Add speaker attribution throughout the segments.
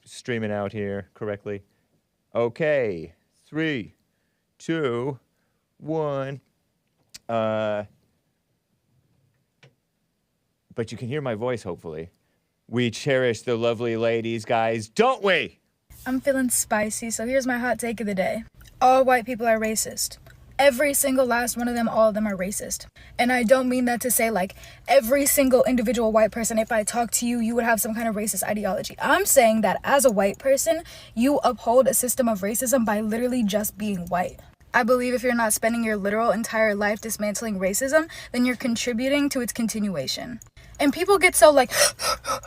Speaker 1: streaming out here correctly. Okay, 3, 2, 1. But you can hear my voice, hopefully. We cherish the lovely ladies, guys, don't we?
Speaker 2: I'm feeling spicy, so here's my hot take of the day. All white people are racist. Every single last one of them, all of them are racist. And I don't mean that to say like every single individual white person, if I talk to you, you would have some kind of racist ideology. I'm saying that as a white person, you uphold a system of racism by literally just being white. I believe if you're not spending your literal entire life dismantling racism, then you're contributing to its continuation. And people get so like,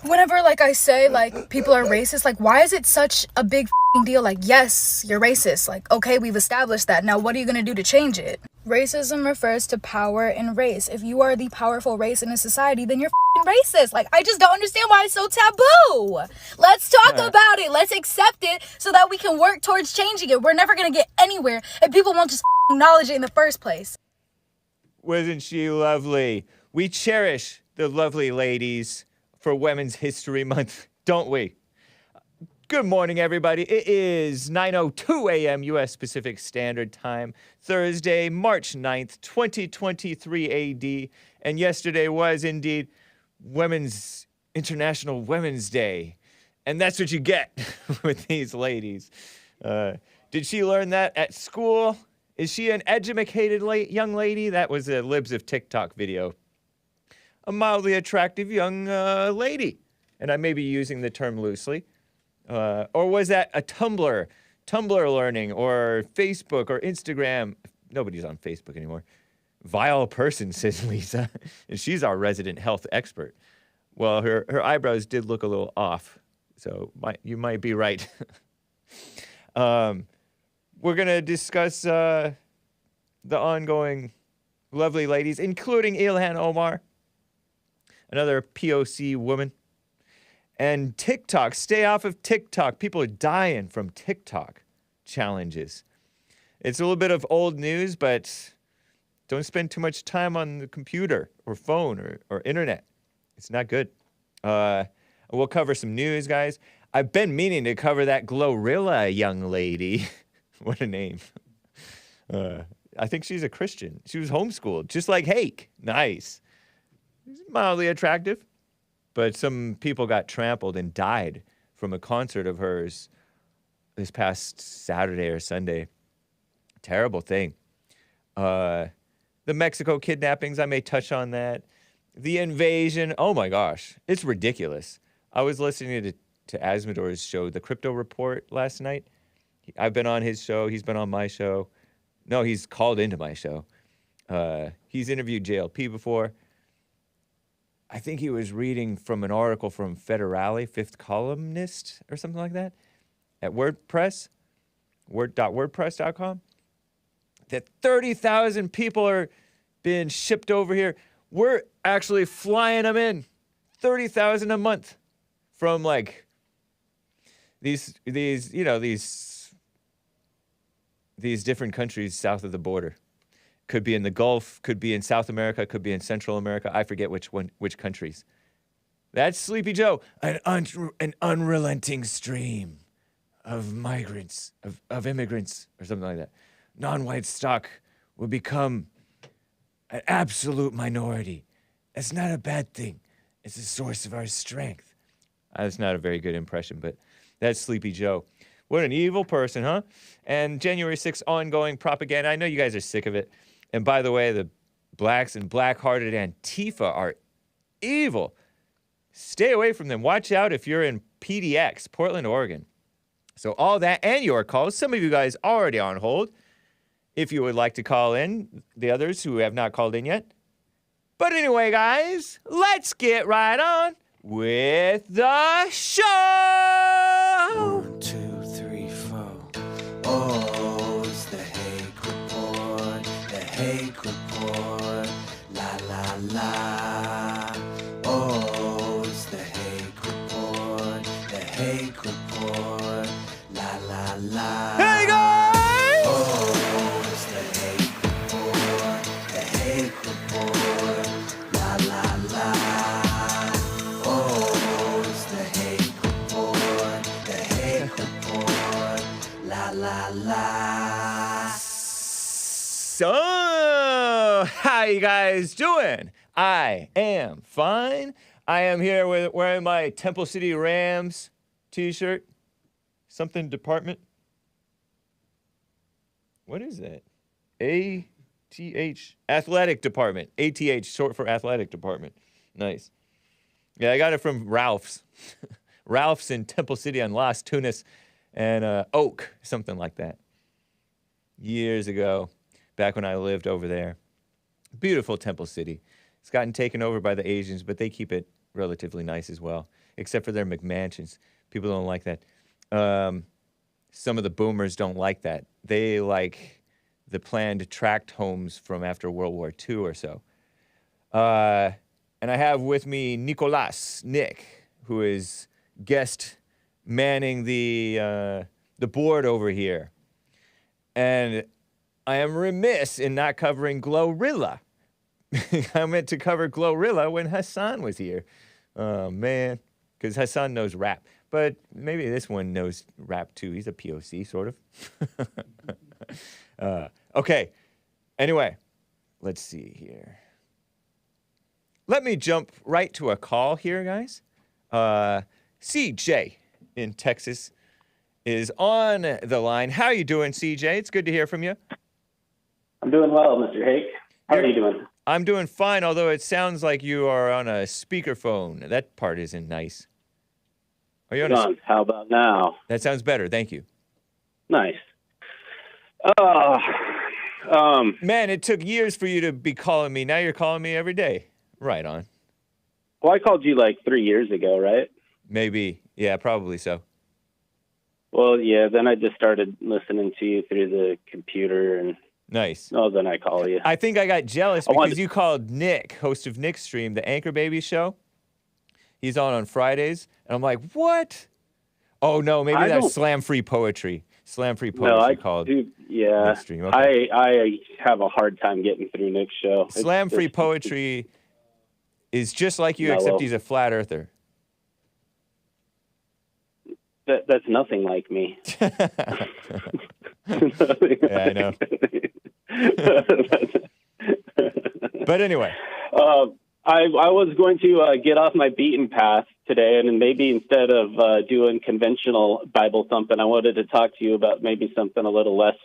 Speaker 2: whenever like I say like people are racist, like why is it such a big deal? Like, yes, you're racist. Like, okay, we've established that. Now what are you gonna do to change it? Racism refers to power and race. If you are the powerful race in a society, then you're racist. Like, I just don't understand why it's so taboo. Let's talk about it. Let's accept it so that we can work towards changing it. We're never gonna get anywhere if people won't just acknowledge it in the first place.
Speaker 1: Wasn't she lovely? We cherish the lovely ladies for Women's History Month, don't we? Good morning, everybody. It is 9:02 a.m. U.S. Pacific Standard Time, Thursday, March 9th, 2023 AD. And yesterday was indeed International Women's Day. And that's what you get with these ladies. Did she learn that at school? Is she an educated young lady? That was a Libs of TikTok video. A mildly attractive young lady. And I may be using the term loosely. Or was that a Tumblr learning, or Facebook or Instagram? Nobody's on Facebook anymore. Vile person, says Lisa. And she's our resident health expert. Well, her eyebrows did look a little off. So you might be right. We're going to discuss the ongoing lovely ladies, including Ilhan Omar, another POC woman. And TikTok, stay off of TikTok. People are dying from TikTok challenges. It's a little bit of old news, but don't spend too much time on the computer or phone or internet. It's not good. We'll cover some news, guys. I've been meaning to cover that Glorilla young lady. What a name. I think she's a Christian. She was homeschooled, just like Hake. Nice. She's mildly attractive. But some people got trampled and died from a concert of hers this past Saturday or Sunday. Terrible thing. The Mexico kidnappings, I may touch on that. The invasion, oh my gosh, it's ridiculous. I was listening to Azzmador's show, The Crypto Report, last night. I've been on his show. He's been on my show. No, he's called into my show. He's interviewed JLP before. I think he was reading from an article from Federale, Fifth Columnist, or something like that, at WordPress, word.wordpress.com, that 30,000 people are being shipped over here. We're actually flying them in, 30,000 a month, from like these different countries south of the border. Could be in the Gulf, could be in South America, could be in Central America. I forget which countries. That's Sleepy Joe. An unrelenting stream of migrants, of immigrants, or something like that. Non-white stock will become an absolute minority. That's not a bad thing. It's a source of our strength. That's not a very good impression, but that's Sleepy Joe. What an evil person, huh? And January 6th ongoing propaganda. I know you guys are sick of it. And by the way, the blacks and black-hearted Antifa are evil. Stay away from them. Watch out if you're in PDX, Portland, Oregon. So all that and your calls. Some of you guys already on hold. If you would like to call in, the others who have not called in yet. But anyway, guys, let's get right on with the show.
Speaker 3: 1, 2, 3, 4. Oh, it's the Hake Report. The Hake Report. La la la. Oh, it's the Hake Report. The Hake Report. La la la.
Speaker 1: Hey, guys!
Speaker 3: Oh, it's the Hake Report. The Hake Report. La la la. Oh, it's the Hake Report. The
Speaker 1: So, how you guys doing? I am fine. I am here wearing my Temple City Rams t-shirt. Something department. What is that? ATH. Athletic department. ATH, short for athletic department. Nice. Yeah, I got it from Ralph's. Ralph's in Temple City on Las Tunas and Oak, something like that. Years ago, back when I lived over there. Beautiful Temple City. It's gotten taken over by the Asians, but they keep it relatively nice as well, except for their McMansions. People don't like that. Some of the boomers don't like that. They like the planned tract homes from after World War II or so. And I have with me Nick, who is guest manning the board over here. And I am remiss in not covering Glorilla. I meant to cover Glorilla when Hassan was here. Oh, man, because Hassan knows rap. But maybe this one knows rap, too. He's a POC, sort of. Okay. Anyway, let's see here. Let me jump right to a call here, guys. CJ in Texas is on the line. How are you doing, CJ? It's good to hear from you.
Speaker 4: I'm doing well, Mr. Hake. How are you doing?
Speaker 1: I'm doing fine, although it sounds like you are on a speakerphone. That part isn't nice. Are you on a
Speaker 4: How about now?
Speaker 1: That sounds better. Thank you.
Speaker 4: Nice.
Speaker 1: Man, it took years for you to be calling me. Now you're calling me every day. Right on.
Speaker 4: Well, I called you like 3 years ago, right?
Speaker 1: Maybe. Yeah, probably so.
Speaker 4: Well, yeah, then I just started listening to you through the computer and
Speaker 1: Nice.
Speaker 4: then I call you.
Speaker 1: I think I got jealous because you called Nick, host of Nick's stream, the Anchor Baby show. He's on Fridays. And I'm like, what? Oh, no, maybe that's Slam Free Poetry. Slam Free Poetry called Nick's stream. Okay.
Speaker 4: I have a hard time getting through Nick's show.
Speaker 1: Slam Free Poetry is just like you, except he's a flat earther.
Speaker 4: That's nothing like me.
Speaker 1: Yeah, I know. But anyway.
Speaker 4: I was going to get off my beaten path today, and maybe instead of doing conventional Bible thumping, I wanted to talk to you about maybe something a little less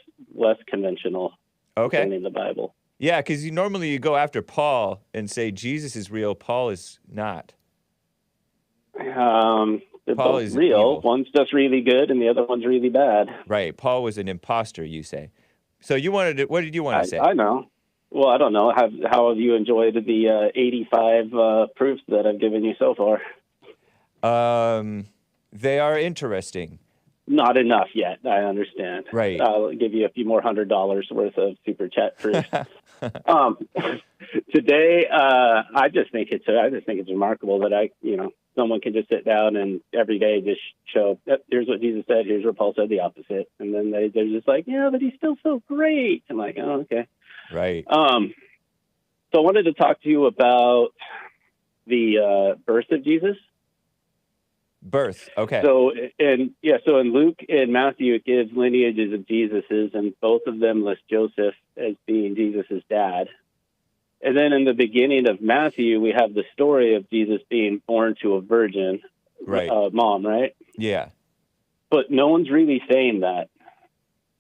Speaker 4: conventional.
Speaker 1: Okay.
Speaker 4: In the Bible.
Speaker 1: Yeah, because normally you go after Paul and say Jesus is real, Paul is not.
Speaker 4: They're
Speaker 1: Paul
Speaker 4: both
Speaker 1: is
Speaker 4: real.
Speaker 1: evil.
Speaker 4: One's just really good, and the other one's really bad.
Speaker 1: Right. Paul was an imposter, you say. So what did you want to say?
Speaker 4: I know. Well, I don't know. How have you enjoyed the 85 proofs that I've given you so far?
Speaker 1: They are interesting.
Speaker 4: Not enough yet. I understand.
Speaker 1: Right.
Speaker 4: I'll give you a few more $100 worth of super chat proofs. Today, I just think it's remarkable that someone can just sit down and every day just show, here's what Jesus said, here's where Paul said the opposite. And then they're just like, yeah, but he's still so great. I'm like, oh, okay.
Speaker 1: Right.
Speaker 4: So I wanted to talk to you about the birth of Jesus.
Speaker 1: Birth. Okay.
Speaker 4: So in Luke and Matthew, it gives lineages of Jesus's, and both of them list Joseph as being Jesus's dad. And then in the beginning of Matthew, we have the story of Jesus being born to a virgin,
Speaker 1: right.
Speaker 4: Mom, right?
Speaker 1: Yeah.
Speaker 4: But no one's really saying that.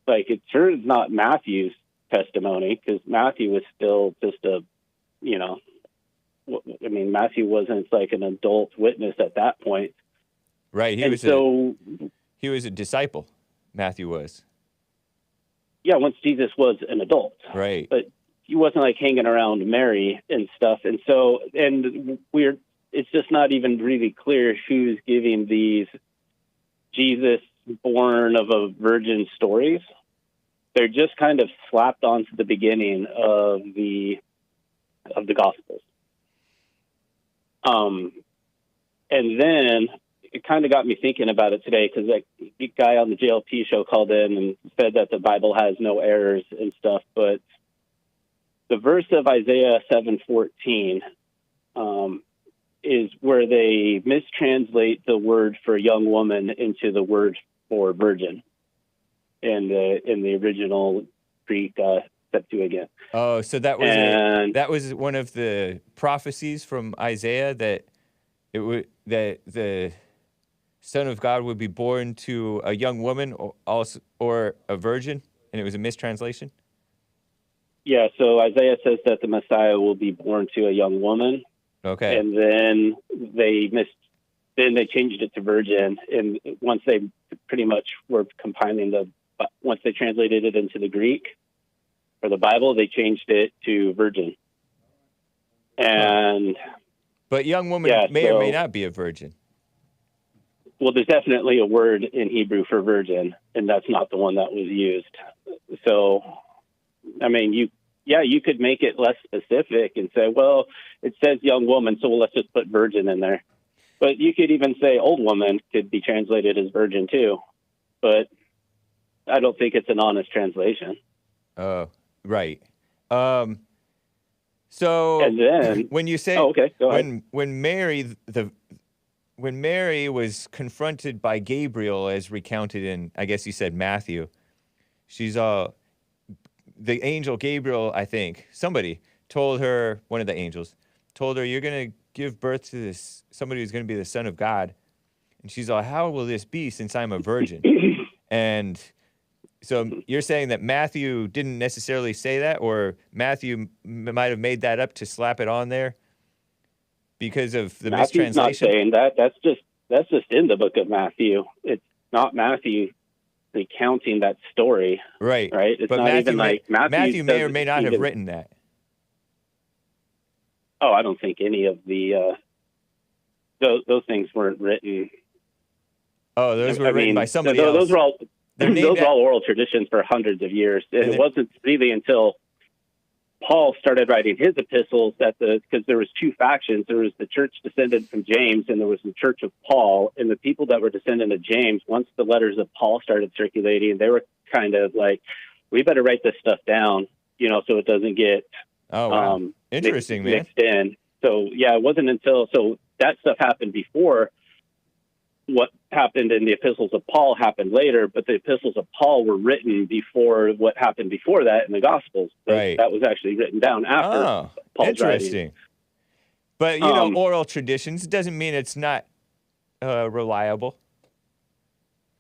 Speaker 4: Like, it sure is not Matthew's testimony, because Matthew was still just Matthew wasn't like an adult witness at that point.
Speaker 1: Right. He was a disciple. Matthew was.
Speaker 4: Yeah, once Jesus was an adult.
Speaker 1: Right.
Speaker 4: But he wasn't like hanging around Mary and stuff. And so, it's just not even really clear who's giving these Jesus born of a virgin stories. They're just kind of slapped onto the beginning of the Gospels. And then it kind of got me thinking about it today, because a guy on the JLP show called in and said that the Bible has no errors and stuff, but the verse of Isaiah 7:14 is where they mistranslate the word for young woman into the word for virgin in the original Greek Septuagint.
Speaker 1: Oh, so that was one of the prophecies from Isaiah that that the Son of God would be born to a young woman or a virgin, and it was a mistranslation?
Speaker 4: Yeah, so Isaiah says that the Messiah will be born to a young woman.
Speaker 1: Okay.
Speaker 4: And then they changed it to virgin. And once they pretty much were compiling once they translated it into the Greek for the Bible, they changed it to virgin. And
Speaker 1: but young woman may or may not be a virgin.
Speaker 4: Well, there's definitely a word in Hebrew for virgin, and that's not the one that was used. So, I mean, you could make it less specific and say, well, it says young woman, so let's just put virgin in there. But you could even say old woman could be translated as virgin too. But I don't think it's an honest translation.
Speaker 1: Oh, right. So
Speaker 4: and then
Speaker 1: when you say,
Speaker 4: go ahead.
Speaker 1: When Mary was confronted by Gabriel, as recounted in, I guess you said Matthew, she's the angel Gabriel, I think, somebody told her, one of the angels, told her, you're going to give birth to somebody who's going to be the Son of God. And she's all, how will this be since I'm a virgin? And so you're saying that Matthew didn't necessarily say that, or Matthew might have made that up to slap it on there because of the
Speaker 4: Matthew's
Speaker 1: mistranslation?
Speaker 4: Not saying that. That's just in the book of Matthew. It's not Matthew recounting that story.
Speaker 1: Right.
Speaker 4: It's
Speaker 1: but
Speaker 4: not
Speaker 1: Matthew
Speaker 4: even like
Speaker 1: Matthew may or may not have written that.
Speaker 4: Oh, I don't think any of the those things weren't written.
Speaker 1: Oh, those were written by somebody else.
Speaker 4: Those are all oral traditions for hundreds of years. And it wasn't really until Paul started writing his epistles because there was two factions. There was the church descended from James, and there was the church of Paul. And the people that were descendant of James, once the letters of Paul started circulating, they were kind of like, we better write this stuff down, so it doesn't get
Speaker 1: interesting,
Speaker 4: mixed in. So yeah, it wasn't until that stuff happened before. What happened in the epistles of Paul happened later, but the epistles of Paul were written before what happened before that in the Gospels. So that was actually written down after Paul's
Speaker 1: interesting.
Speaker 4: writing.
Speaker 1: But, oral traditions doesn't mean it's not reliable.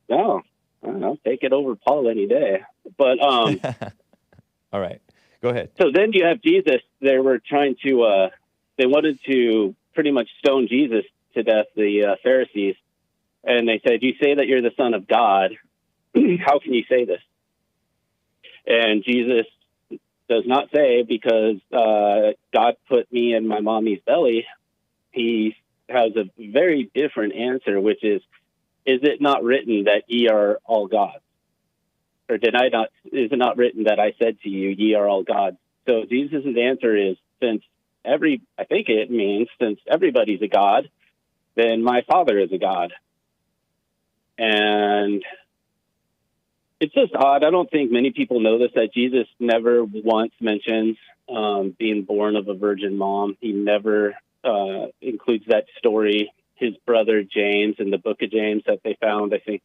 Speaker 4: No, I'll take it over Paul any day. But
Speaker 1: all right, go ahead.
Speaker 4: So then you have Jesus. They were trying to, they wanted to pretty much stone Jesus to death, the Pharisees. And they said, you say that you're the Son of God. How can you say this? And Jesus does not say, because God put me in my mommy's belly. He has a very different answer, which is it not written that ye are all gods? Or is it not written that I said to you, ye are all gods? So Jesus' answer is, since everybody's a god, then my Father is a god. And it's just odd. I don't think many people know this, that Jesus never once mentions being born of a virgin mom. He never includes that story. His brother James, in the book of James that they found, I think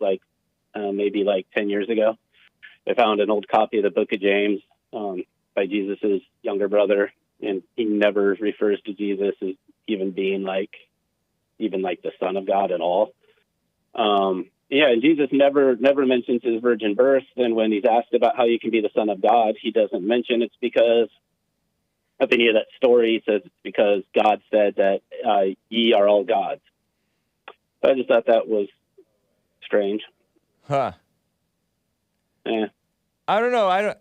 Speaker 4: maybe 10 years ago, they found an old copy of the book of James by Jesus's younger brother, and he never refers to Jesus as even being the Son of God at all. And Jesus never mentions his virgin birth. And when he's asked about how you can be the Son of God, he doesn't mention it's because of any of that story. He says it's because God said that ye are all gods. So I just thought that was strange.
Speaker 1: Huh.
Speaker 4: Yeah.
Speaker 1: I don't know. I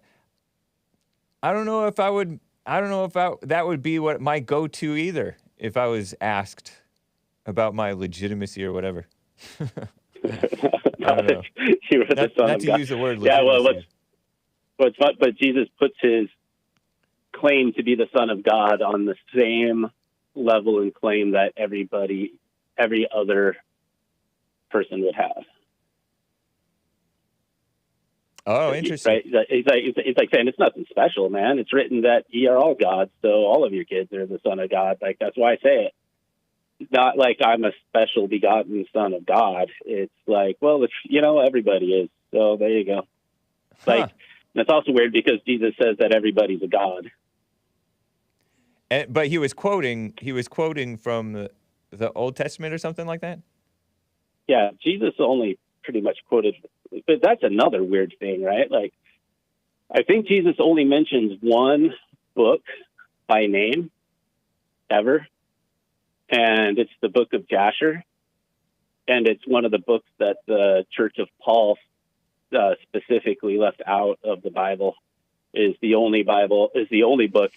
Speaker 1: don't know if that would be what my go-to either, if I was asked about my legitimacy or whatever. I don't know.
Speaker 4: You were the Son
Speaker 1: not
Speaker 4: of
Speaker 1: to
Speaker 4: God.
Speaker 1: use the word
Speaker 4: legitimacy.
Speaker 1: Yeah, well,
Speaker 4: but Jesus puts his claim to be the Son of God on the same level and claim that every other person would have.
Speaker 1: Oh, interesting.
Speaker 4: Right? It's like saying it's nothing special, man. It's written that ye are all gods, so all of your kids are the Son of God. Like, that's why I say it. Not like I'm a special begotten Son of God. It's like, well, everybody is. So there you go.
Speaker 1: Huh.
Speaker 4: And it's also weird because Jesus says that everybody's a god.
Speaker 1: But he was quoting from the Old Testament or something like that?
Speaker 4: Yeah, Jesus only pretty much quoted, but that's another weird thing, right? Like, I think Jesus only mentions one book by name ever, and it's the book of Jasher, and it's one of the books that the Church of Paul specifically left out of the Bible. Is the only book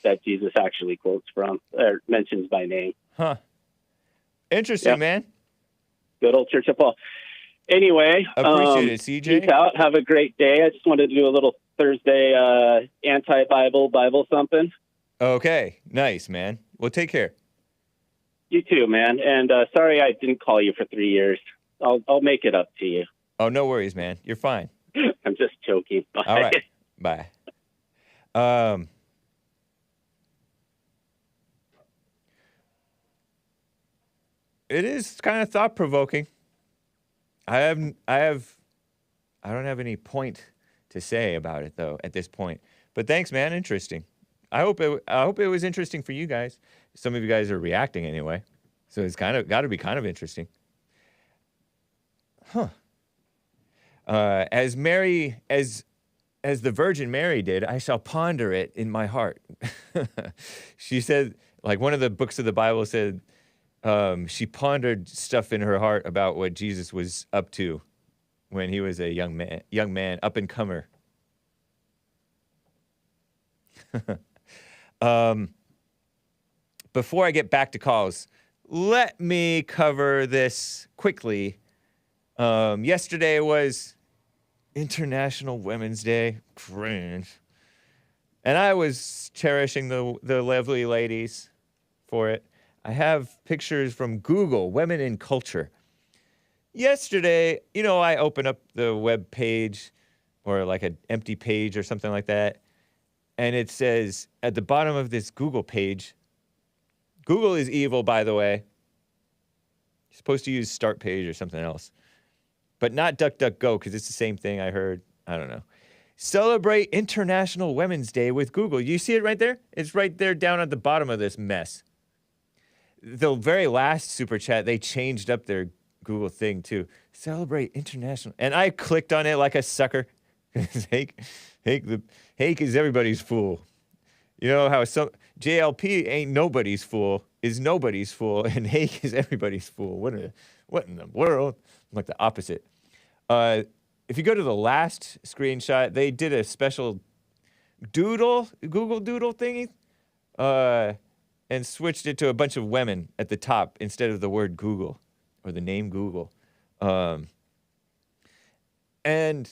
Speaker 4: that Jesus actually quotes from or mentions by name.
Speaker 1: Huh. Interesting, man.
Speaker 4: Good old Church of Paul. Anyway,
Speaker 1: appreciate it, CJ.
Speaker 4: Peace out. Have a great day. I just wanted to do a little Thursday Bible something.
Speaker 1: Okay, nice, man. Well, take care.
Speaker 4: You too, man. And sorry I didn't call you for 3 years. I'll make it up to you.
Speaker 1: Oh, no worries, man. You're fine.
Speaker 4: I'm just joking. Bye.
Speaker 1: All right. Bye. It is kind of thought-provoking. I don't have any point to say about it though at this point. But thanks, man. Interesting. I hope it was interesting for you guys. Some of you guys are reacting anyway, so it's got to be kind of interesting. Huh. As the Virgin Mary did, I shall ponder it in my heart. She said, like one of the books of the Bible said, she pondered stuff in her heart about what Jesus was up to when he was a young man, up and comer. Before I get back to calls, let me cover this quickly. Yesterday was International Women's Day. Cringe. And I was cherishing the lovely ladies for it. I have pictures from Google, Women in Culture. Yesterday, I open up the web page or like an empty page or something like that. And it says at the bottom of this Google page, Google is evil, by the way. You're supposed to use start page or something else. But not DuckDuckGo, because it's the same thing I heard. I don't know. Celebrate International Women's Day with Google. You see it right there? It's right there down at the bottom of this mess. The very last super chat, they changed up their Google thing too. Celebrate International. And I clicked on it like a sucker. Hake is everybody's fool. You know how some JLP ain't nobody's fool, is nobody's fool, and Hake is everybody's fool. What in the world? I'm like the opposite. If you go to the last screenshot, they did a special Google Doodle thingy, and switched it to a bunch of women at the top instead of the word Google or the name Google. And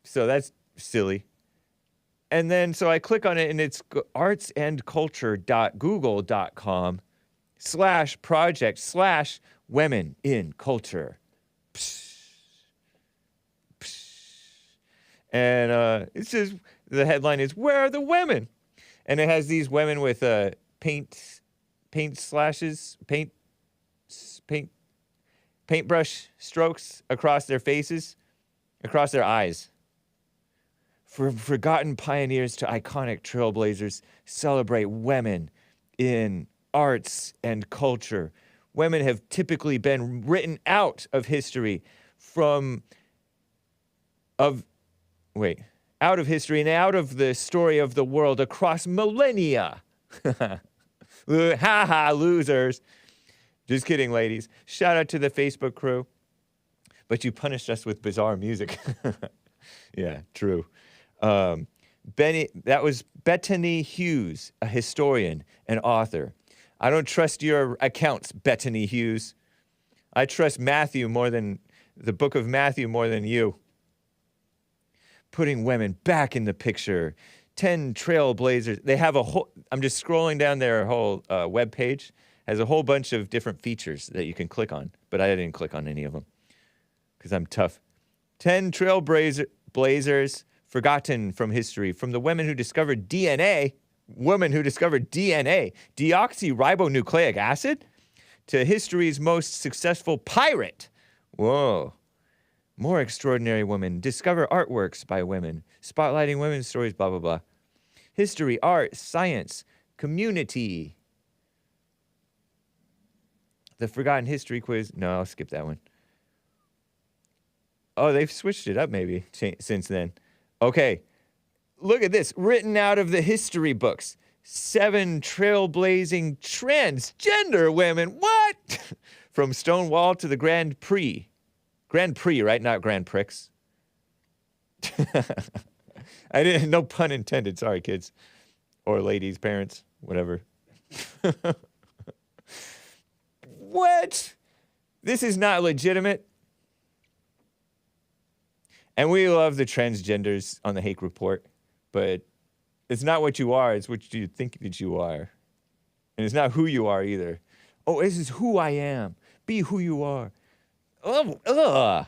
Speaker 1: so that's silly. And then, so I click on it and it's artsandculture.google.com/project/women in culture. And it says, the headline is, "Where are the women?" And it has these women with paintbrush strokes across their faces, across their eyes. From forgotten pioneers to iconic trailblazers, celebrate women in arts and culture. Women have typically been written out of history out of history and out of the story of the world across millennia. Ha, losers. Just kidding, ladies. Shout out to the Facebook crew. But you punished us with bizarre music. Yeah, true. That was Bettany Hughes, a historian and author. I don't trust your accounts, Bettany Hughes. I trust the book of Matthew more than you. Putting women back in the picture. 10 trailblazers. They have I'm just scrolling down their whole web page. Has a whole bunch of different features that you can click on, but I didn't click on any of them because I'm tough. 10 trailblazers forgotten from history, from the women who discovered DNA, deoxyribonucleic acid, to history's most successful pirate. Whoa. More extraordinary women. Discover artworks by women. Spotlighting women's stories, blah, blah, blah. History, art, science, community. The Forgotten History quiz. No, I'll skip that one. Oh, they've switched it up maybe since then. Okay. Look at this. Written out of the history books. 7 trailblazing transgender women. What? From Stonewall to the Grand Prix. Grand Prix, right? Not Grand Prix. I didn't, no pun intended. Sorry, kids. Or ladies, parents, whatever. What? This is not legitimate. And we love the transgenders on the Hake Report, but it's not what you are, it's what you think that you are. And it's not who you are either. Oh, this is who I am. Be who you are. Oh, ugh.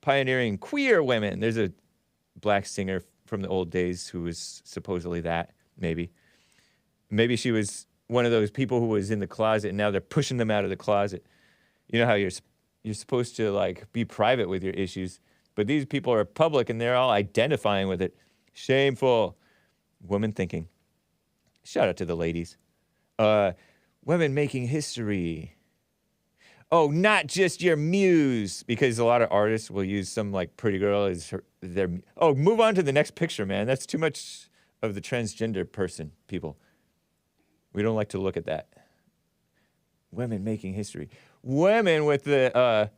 Speaker 1: Pioneering queer women. There's a black singer from the old days who was supposedly that, maybe. Maybe she was one of those people who was in the closet and now they're pushing them out of the closet. You know how you're supposed to like be private with your issues, but these people are public and they're all identifying with it. Shameful. Women thinking. Shout out to the ladies. Women making history. Oh, not just your muse, because a lot of artists will use some like pretty girl as their. Oh, move on to the next picture, man. That's too much of the transgender person, people. We don't like to look at that. Women making history. Women with the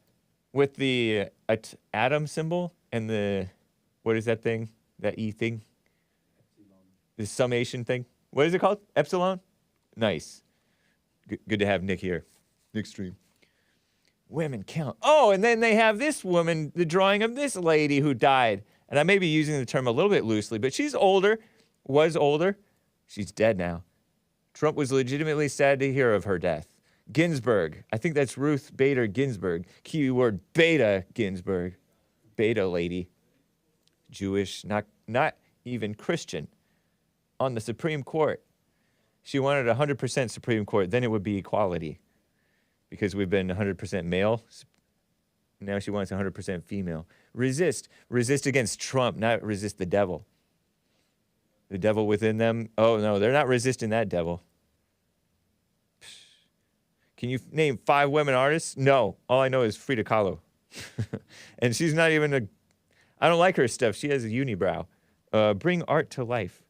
Speaker 1: atom symbol and the, what is that thing? That E thing? The summation thing. What is it called? Epsilon? Nice. Good to have Nick here. Nick Stream. Women count. Oh, and then they have this woman, the drawing of this lady who died. And I may be using the term a little bit loosely, but she's older, was older. She's dead now. Trump was legitimately sad to hear of her death. Ginsburg. I think that's Ruth Bader Ginsburg. Keyword Beta Ginsburg. Beta lady. Jewish, not even Christian. On the Supreme Court. She wanted 100% Supreme Court. Then it would be equality. Because we've been 100% male. Now she wants 100% female. Resist. Resist against Trump, not resist the devil. The devil within them. Oh, no, they're not resisting that devil. Can you name 5 women artists? No. All I know is Frida Kahlo. And she's not even I don't like her stuff. She has a unibrow. Bring art to life.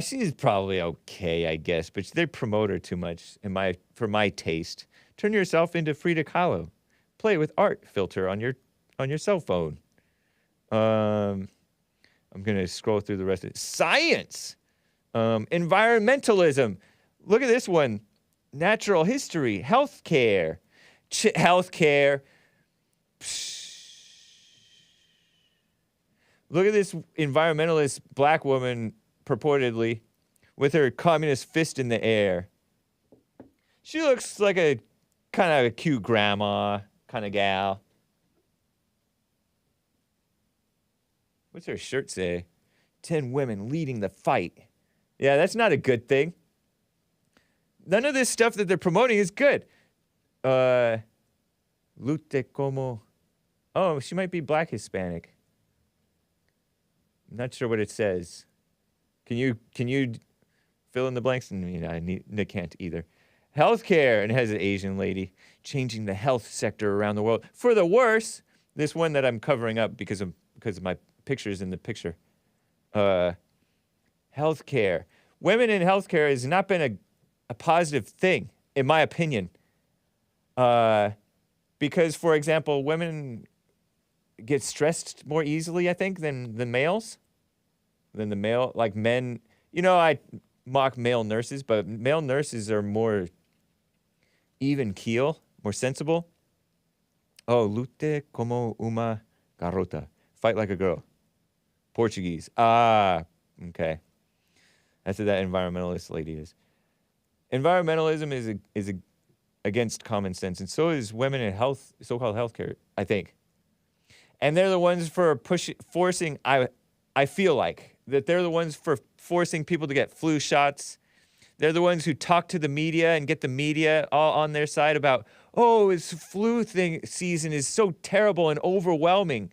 Speaker 1: She's probably okay, I guess, but they promote her too much for my taste. Turn yourself into Frida Kahlo. Play with art filter on your cell phone. I'm gonna scroll through the rest of it. Science, environmentalism. Look at this one. Natural history, healthcare, healthcare. Look at this environmentalist black woman, purportedly, with her communist fist in the air. She looks like a kind of a cute grandma kind of gal. What's her shirt say? 10 women leading the fight. Yeah, that's not a good thing. None of this stuff that they're promoting is good. Lute como. Oh, she might be black Hispanic. I'm not sure what it says. Can you fill in the blanks? Nick can't either. Healthcare, and it has an Asian lady changing the health sector around the world for the worse. This one that I'm covering up because of my pictures in the picture. Healthcare. Women in healthcare has not been a positive thing, in my opinion. Because, for example, women get stressed more easily, I think, than males. Than the male, like men. You know, I mock male nurses, but male nurses are more even keel, more sensible. Oh, lute como uma garota. Fight like a girl. Portuguese. Okay. That's what that environmentalist lady is. Environmentalism is against common sense, and so is women in health, so-called healthcare, I think. And they're the ones for forcing, I feel like, that they're the ones for forcing people to get flu shots. They're the ones who talk to the media and get the media all on their side about, oh, this flu season is so terrible and overwhelming.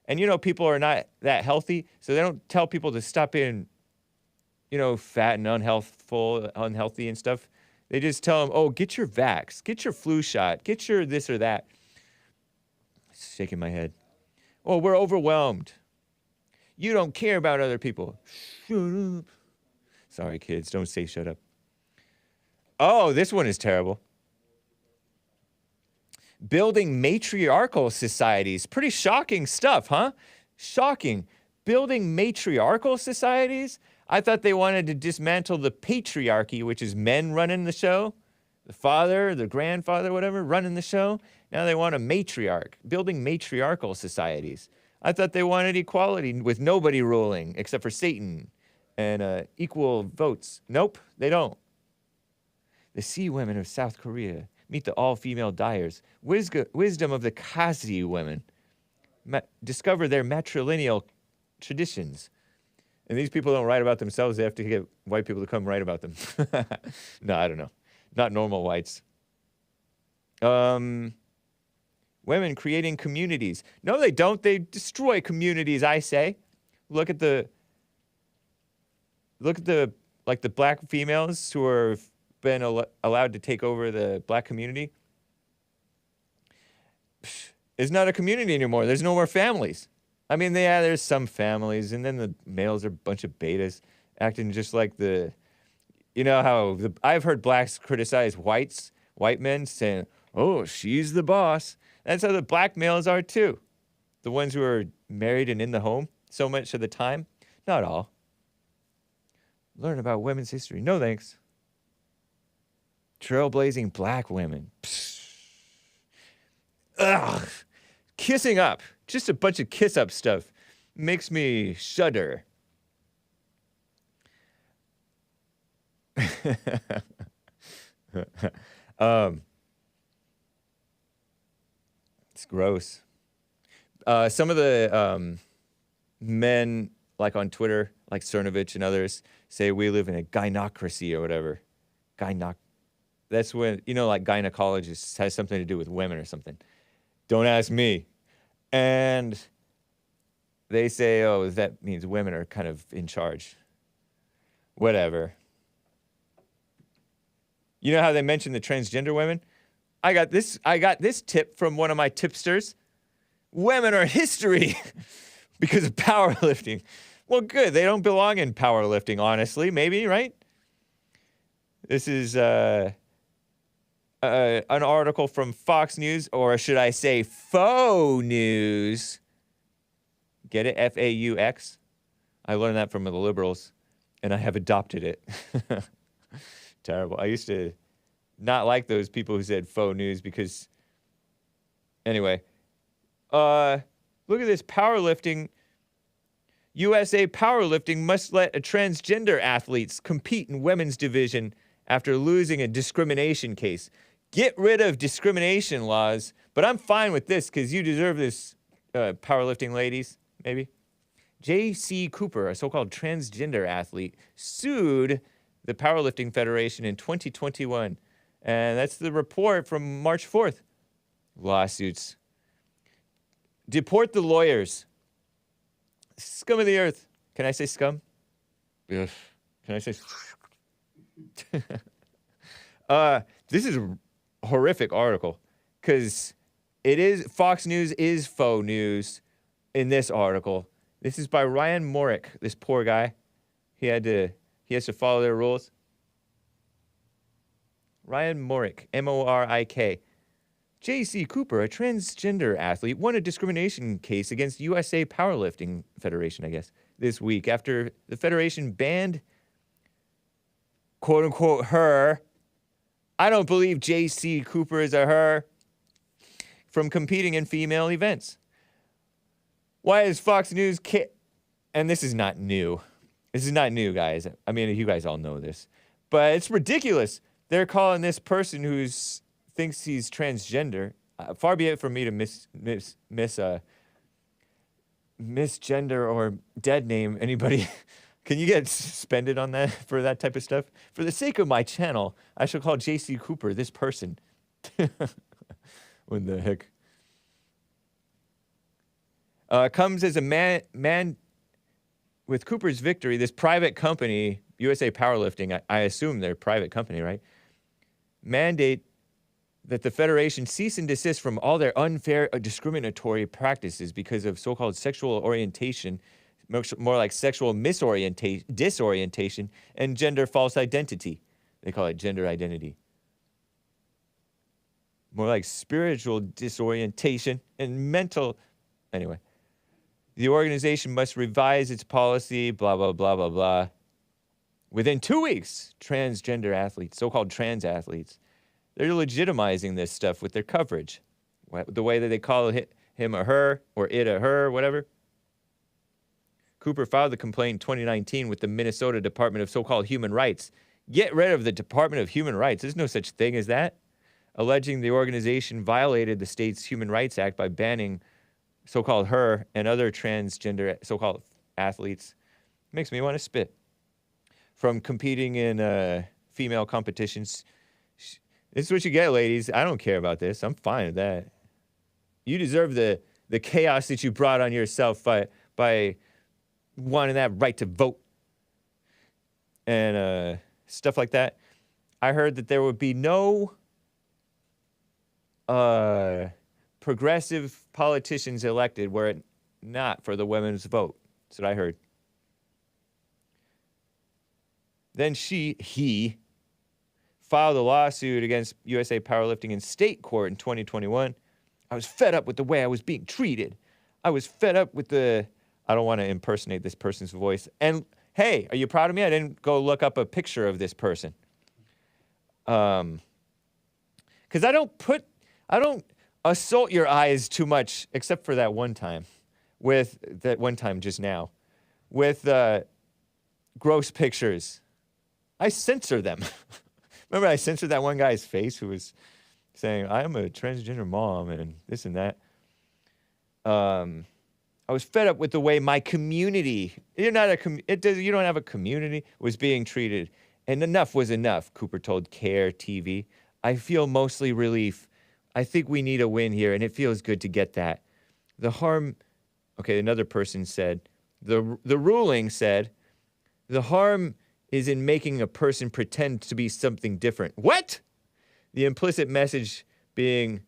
Speaker 1: And, people are not that healthy, so they don't tell people to stop being, fat and unhealthy and stuff. They just tell them, oh, get your vax, get your flu shot, get your this or that. Shaking my head. Oh, we're overwhelmed. You don't care about other people. Shut up. Sorry, kids, don't say shut up. Oh, this one is terrible. Building matriarchal societies. Pretty shocking stuff, huh? Shocking. Building matriarchal societies? I thought they wanted to dismantle the patriarchy, which is men running the show. The father, the grandfather, whatever, running the show. Now they want a matriarch. Building matriarchal societies. I thought they wanted equality with nobody ruling except for Satan and equal votes. Nope, they don't. The sea women of South Korea. Meet the all-female dyers. Wisdom of the Kazi women. Discover their matrilineal traditions. And these people don't write about themselves. They have to get white people to come write about them. No, I don't know. Not normal whites. Women creating communities. No, they don't. They destroy communities, I say. Look at the black females who are been allowed to take over the black community. It's not a community anymore. There's no more families. I mean, there's some families, and then the males are a bunch of betas acting just like I've heard blacks criticize white men saying, oh, she's the boss. That's how the black males are too. The ones who are married and in the home so much of the time. Not all. Learn about women's history. No thanks. Trailblazing black women. Psst. Ugh. Kissing up. Just a bunch of kiss up stuff. Makes me shudder. It's gross. Some of the men, like on Twitter, like Cernovich and others, say we live in a gynocracy or whatever. That's when, like gynecologist has something to do with women or something. Don't ask me. And they say, oh, that means women are kind of in charge. Whatever. You know how they mention the transgender women? I got this tip from one of my tipsters. Women are history because of powerlifting. Well, good. They don't belong in powerlifting, honestly. Maybe, right? This is an article from Fox News, or should I say faux news. Get it? F-A-U-X. I learned that from the liberals, and I have adopted it. Terrible. I used to not like those people who said faux news because, anyway. Look at this powerlifting. USA Powerlifting must let a transgender athletes compete in women's division after losing a discrimination case. Get rid of discrimination laws, but I'm fine with this because you deserve this, powerlifting ladies, maybe. J.C. Cooper, a so-called transgender athlete, sued the Powerlifting Federation in 2021. And that's the report from March 4th. Lawsuits. Deport the lawyers. Scum of the earth. Can I say scum? Ugh. Can I say... This is a horrific article because Fox News is faux news in this article. This is by Ryan Morick, this poor guy. He has to follow their rules. Ryan Morick, M-O-R-I-K. J.C. Cooper, a transgender athlete, won a discrimination case against USA Powerlifting Federation, I guess, this week after the federation banned, quote-unquote, her. I don't believe J.C. Cooper is a her. From competing in female events. Why is Fox News... And this is not new. This is not new, guys. I mean, you guys all know this. But it's ridiculous. They're calling this person who thinks he's transgender. Far be it from me to misgender or dead name anybody. Can you get suspended on that for that type of stuff? For the sake of my channel, I shall call J.C. Cooper this person. What the heck? Comes as a man with Cooper's victory. This private company, USA Powerlifting, I assume they're a private company, right? Mandate that the Federation cease and desist from all their unfair discriminatory practices because of so-called sexual orientation, more like sexual disorientation, and gender false identity. They call it gender identity. More like spiritual disorientation and mental... Anyway. The organization must revise its policy, blah, blah, blah, blah, blah. Within 2 weeks, transgender athletes, so-called trans athletes, they're legitimizing this stuff with their coverage. The way that they call him or her, or it or her, whatever. Cooper filed the complaint in 2019 with the Minnesota Department of so-called Human Rights. Get rid of the Department of Human Rights. There's no such thing as that. Alleging the organization violated the state's Human Rights Act by banning so-called her and other transgender so-called athletes. Makes me want to spit. From competing in female competitions. This is what you get, ladies. I don't care about this. I'm fine with that. You deserve the chaos that you brought on yourself by wanting that right to vote and stuff like that. I heard that there would be no progressive politicians elected were it not for the women's vote. That's what I heard. Then he filed a lawsuit against USA Powerlifting in state court in 2021. I was fed up with the way I was being treated. I was fed up with the... I don't want to impersonate this person's voice. And hey, are you proud of me? I didn't go look up a picture of this person. Because I don't assault your eyes too much, except for that one time just now, with gross pictures. I censor them. Remember I censored that one guy's face who was saying, I'm a transgender mom and this and that. I was fed up with the way my community, you don't have a community, was being treated. And enough was enough, Cooper told Care TV. I feel mostly relief. I think we need a win here, and it feels good to get that. Another person said, the ruling said, the harm is in making a person pretend to be something different. What? The implicit message being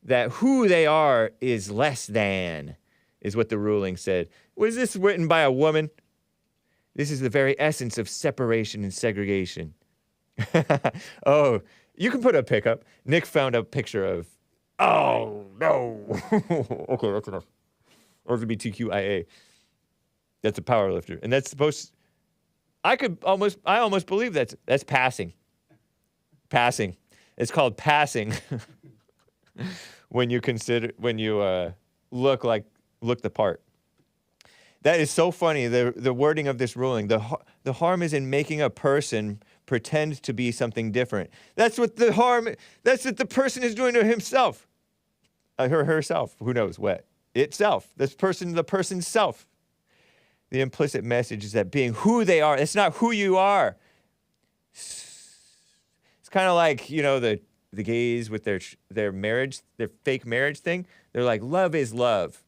Speaker 1: that who they are is less than, is what the ruling said. Was this written by a woman? This is the very essence of separation and segregation. Oh, you can put a pickup. Nick found a picture of, oh, no. Okay, that's enough. LGBTQIA. That's a power lifter. And that's supposed... I almost believe that's passing. Passing. It's called passing. when you look the part. That is so funny, the wording of this ruling. The harm is in making a person pretend to be something different. That's what the person is doing to himself. Herself. Who knows what? Itself. The person's self. The implicit message is that being who they are, it's not who you are. It's kind of like, the gays with their marriage, their fake marriage thing. They're like, love is love.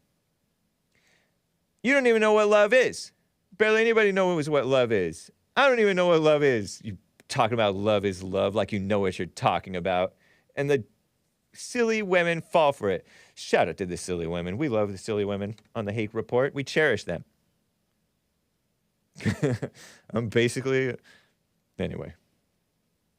Speaker 1: You don't even know what love is. Barely anybody knows what love is. I don't even know what love is. You talking about love is love like you know what you're talking about. And the silly women fall for it. Shout out to the silly women. We love the silly women on the Hate Report. We cherish them. I'm basically... Anyway.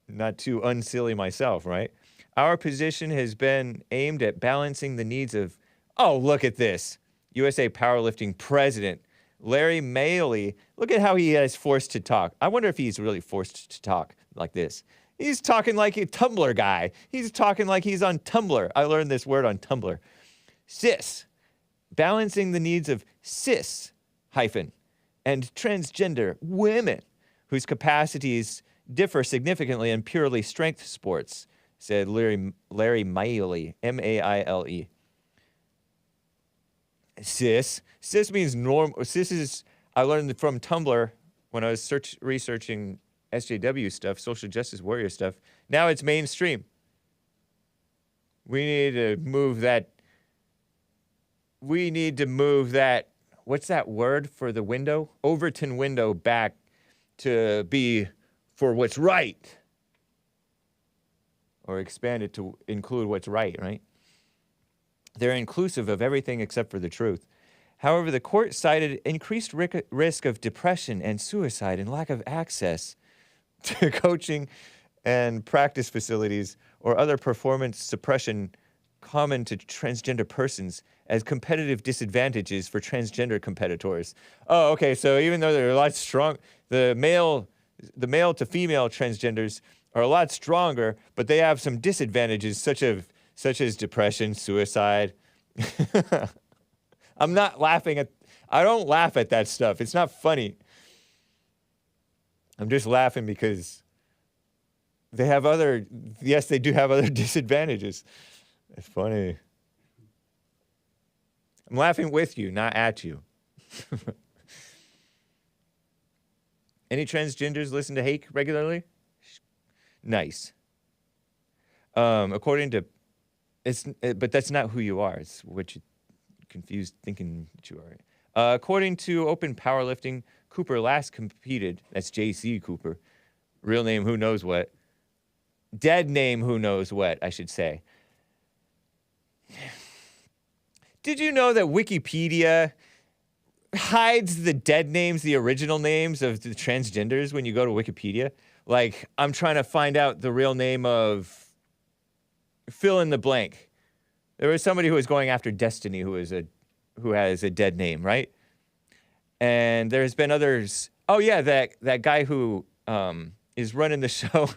Speaker 1: Not too unsilly myself, right? Our position has been aimed at balancing the needs of... Oh, look at this. USA Powerlifting President Larry Mailey. Look at how he is forced to talk. I wonder if he's really forced to talk like this. He's talking like a Tumblr guy. He's talking like he's on Tumblr. I learned this word on Tumblr. Cis. Balancing the needs of cis hyphen and transgender women whose capacities differ significantly in purely strength sports, said Larry Mailey, M-A-I-L-E. Cis means normal. Cis is, I learned from Tumblr when I was researching SJW stuff, social justice warrior stuff. Now it's mainstream. We need to move that. What's that word for the window? Overton window back to be for what's right. Or expand it to include what's right? They're inclusive of everything except for the truth. However, the court cited increased risk of depression and suicide and lack of access to coaching and practice facilities or other performance suppression common to transgender persons as competitive disadvantages for transgender competitors. Oh, okay, so even though they're a lot strong, the male to female transgenders are a lot stronger, but they have some disadvantages such as depression, suicide. I don't laugh at that stuff. It's not funny. I'm just laughing because they do have other disadvantages. It's funny. I'm laughing with you, not at you. Any transgenders listen to Hake regularly? Nice. According to, but that's not who you are. It's what you confused thinking that you are. According to Open Powerlifting, Cooper last competed. That's J.C. Cooper. Real name, who knows what. Dead name, who knows what, I should say. Did you know that Wikipedia hides the dead names, the original names of the transgenders when you go to Wikipedia? Like, I'm trying to find out the real name of fill in the blank. There was somebody who was going after Destiny who has a dead name, right? And there's been others. Oh yeah, that guy who is running the show,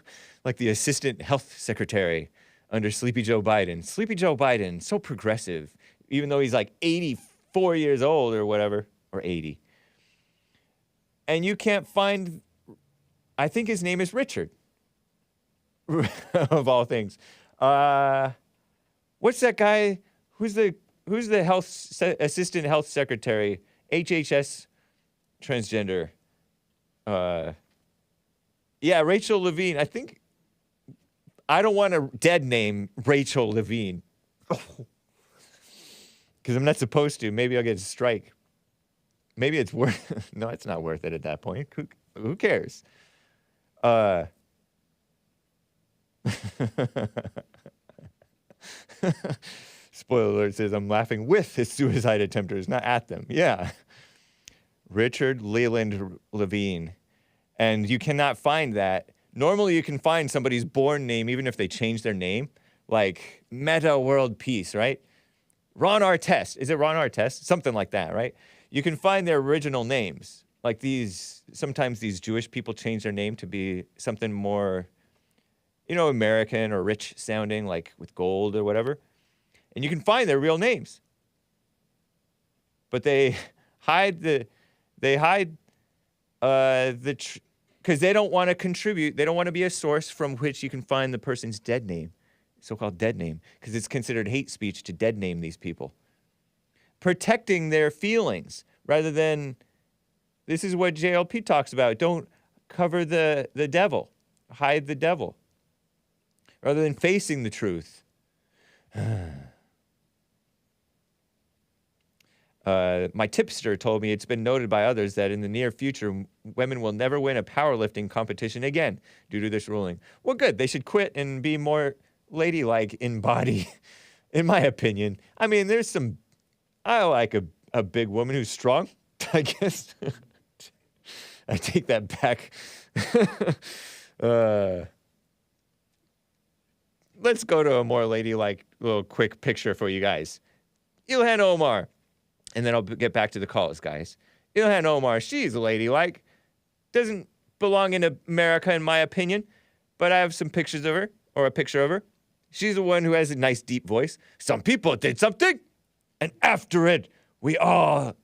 Speaker 1: like the assistant health secretary under Sleepy Joe Biden. Sleepy Joe Biden, so progressive, even though he's like 84 years old or whatever, or 80. And you can't find, I think his name is Richard, of all things. What's that guy? Who's the assistant health secretary? HHS transgender. Yeah, Rachel Levine. I don't want a dead name Rachel Levine. Because I'm not supposed to. Maybe I'll get a strike. Maybe it's worth. No, it's not worth it at that point. Who cares? Spoiler alert says I'm laughing with his suicide attempters, not at them. Yeah. Richard Leland Levine. And you cannot find that. Normally you can find somebody's born name even if they change their name. Like Meta World Peace, right? Ron Artest. Is it Ron Artest? Something like that, right? You can find their original names. Like sometimes these Jewish people change their name to be something more, American or rich sounding, like with gold or whatever. And you can find their real names. But they hide because they don't want to contribute. They don't want to be a source from which you can find the person's dead name, so-called dead name, because it's considered hate speech to dead name these people. Protecting their feelings rather than, this is what JLP talks about, don't cover the devil, hide the devil, rather than facing the truth. My tipster told me it's been noted by others that in the near future, women will never win a powerlifting competition again due to this ruling. Well, good. They should quit and be more ladylike in body, in my opinion. I mean, I like a big woman who's strong, I guess. I take that back. Let's go to a more ladylike little quick picture for you guys. Ilhan Omar. And then I'll get back to the calls, guys. Ilhan Omar, she's ladylike. Doesn't belong in America, in my opinion. But I have some pictures of her, or a picture of her. She's the one who has a nice, deep voice. Some people did something, and after it, we all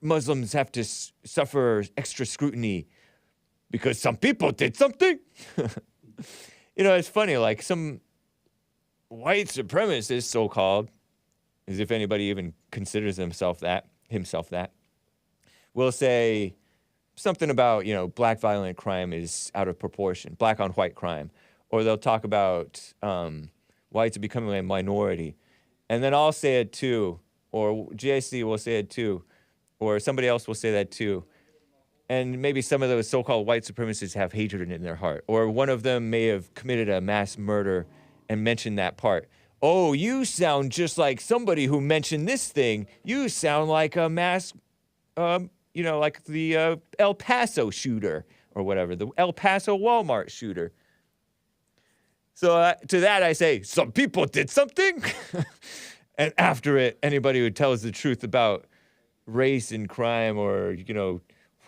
Speaker 1: Muslims have to suffer extra scrutiny because some people did something. It's funny, like some white supremacist, so-called, as if anybody even considers himself that, will say something about, black violent crime is out of proportion, black on white crime. Or they'll talk about whites are becoming a minority. And then I'll say it too, or JC will say it too, or somebody else will say that too. And maybe some of those so-called white supremacists have hatred in their heart. Or one of them may have committed a mass murder and mentioned that part. Oh, you sound just like somebody who mentioned this thing. You sound like a mass, like the El Paso shooter or whatever, the El Paso Walmart shooter. So to that I say, some people did something. And after it, anybody who tells the truth about race and crime or,